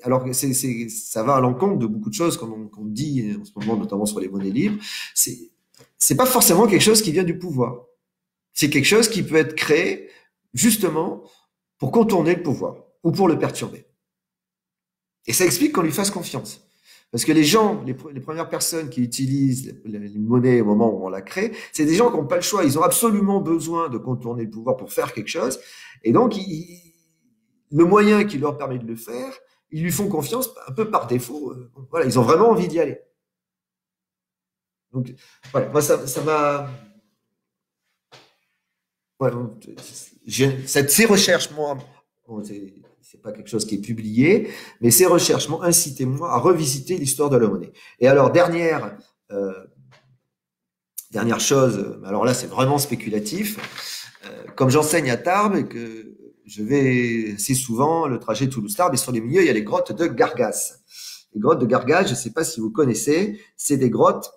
alors que ça va à l'encontre de beaucoup de choses qu'on dit en ce moment, notamment sur les monnaies libres. C'est pas forcément quelque chose qui vient du pouvoir. C'est quelque chose qui peut être créé justement pour contourner le pouvoir ou pour le perturber. Et ça explique qu'on lui fasse confiance. Parce que les gens, les premières personnes qui utilisent les monnaies au moment où on la crée, c'est des gens qui n'ont pas le choix. Ils ont absolument besoin de contourner le pouvoir pour faire quelque chose. Et donc, le moyen qui leur permet de le faire, ils lui font confiance un peu par défaut. Voilà, ils ont vraiment envie d'y aller. Donc, voilà, moi, ça m'a. Ouais, ces recherches, moi, bon, c'est pas quelque chose qui est publié, mais ces recherches m'ont incité, moi, à revisiter l'histoire de la monnaie. Et alors, dernière chose, alors là, c'est vraiment spéculatif. Comme j'enseigne à Tarbes et que je vais assez souvent, le trajet Toulouse-Tarbes, et sur les milieux, il y a les grottes de Gargas. Les grottes de Gargas, je ne sais pas si vous connaissez, c'est des grottes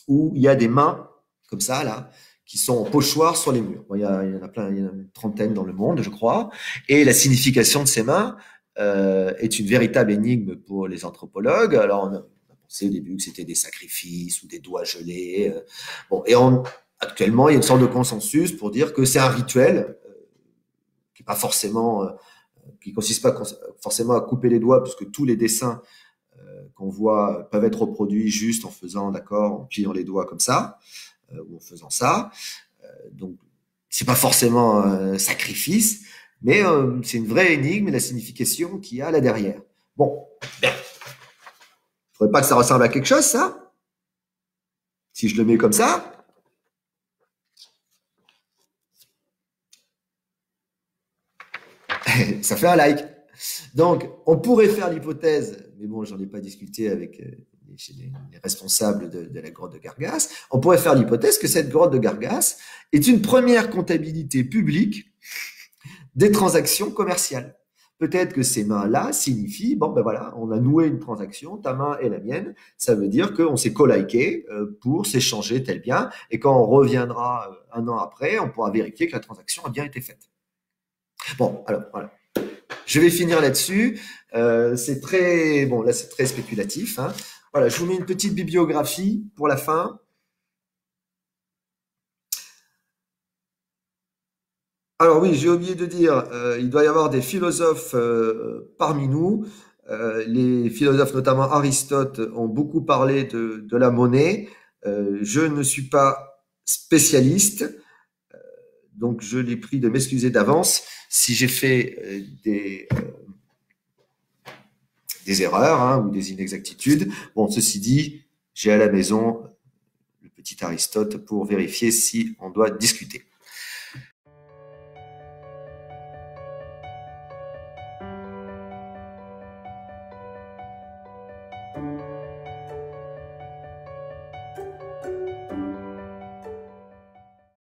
où il y a des mains, comme ça, là, qui sont en pochoir sur les murs. Bon, il y en a plein, il y en a une trentaine dans le monde, je crois. Et la signification de ces mains est une véritable énigme pour les anthropologues. Alors, on a pensé au début que c'était des sacrifices ou des doigts gelés. Bon, et actuellement, il y a une sorte de consensus pour dire que c'est un rituel qui est pas forcément, qui consiste pas forcément à couper les doigts, puisque tous les dessins qu'on voit peuvent être reproduits juste en faisant, d'accord, en pliant les doigts comme ça, ou en faisant ça. Donc, c'est pas forcément un sacrifice, mais c'est une vraie énigme, la signification qu'il y a là derrière. Bon, bien. Il faudrait pas que ça ressemble à quelque chose, ça? Si je le mets comme ça fait un like. Donc, on pourrait faire l'hypothèse, mais bon, j'en ai pas discuté avec les responsables de la grotte de Gargas, on pourrait faire l'hypothèse que cette grotte de Gargas est une première comptabilité publique des transactions commerciales. Peut-être que ces mains-là signifient, bon ben voilà, on a noué une transaction, ta main et la mienne, ça veut dire qu'on s'est collaqué pour s'échanger tel bien, et quand on reviendra un an après, on pourra vérifier que la transaction a bien été faite. Bon, alors voilà. Je vais finir là-dessus. C'est très bon, là c'est très spéculatif. Hein. Voilà, je vous mets une petite bibliographie pour la fin. Alors oui, j'ai oublié de dire, il doit y avoir des philosophes parmi nous. Les philosophes, notamment Aristote, ont beaucoup parlé de la monnaie. Je ne suis pas spécialiste, donc je l'ai pris de m'excuser d'avance si j'ai fait des erreurs hein, ou des inexactitudes. Bon, ceci dit, j'ai à la maison le petit Aristote pour vérifier si on doit discuter.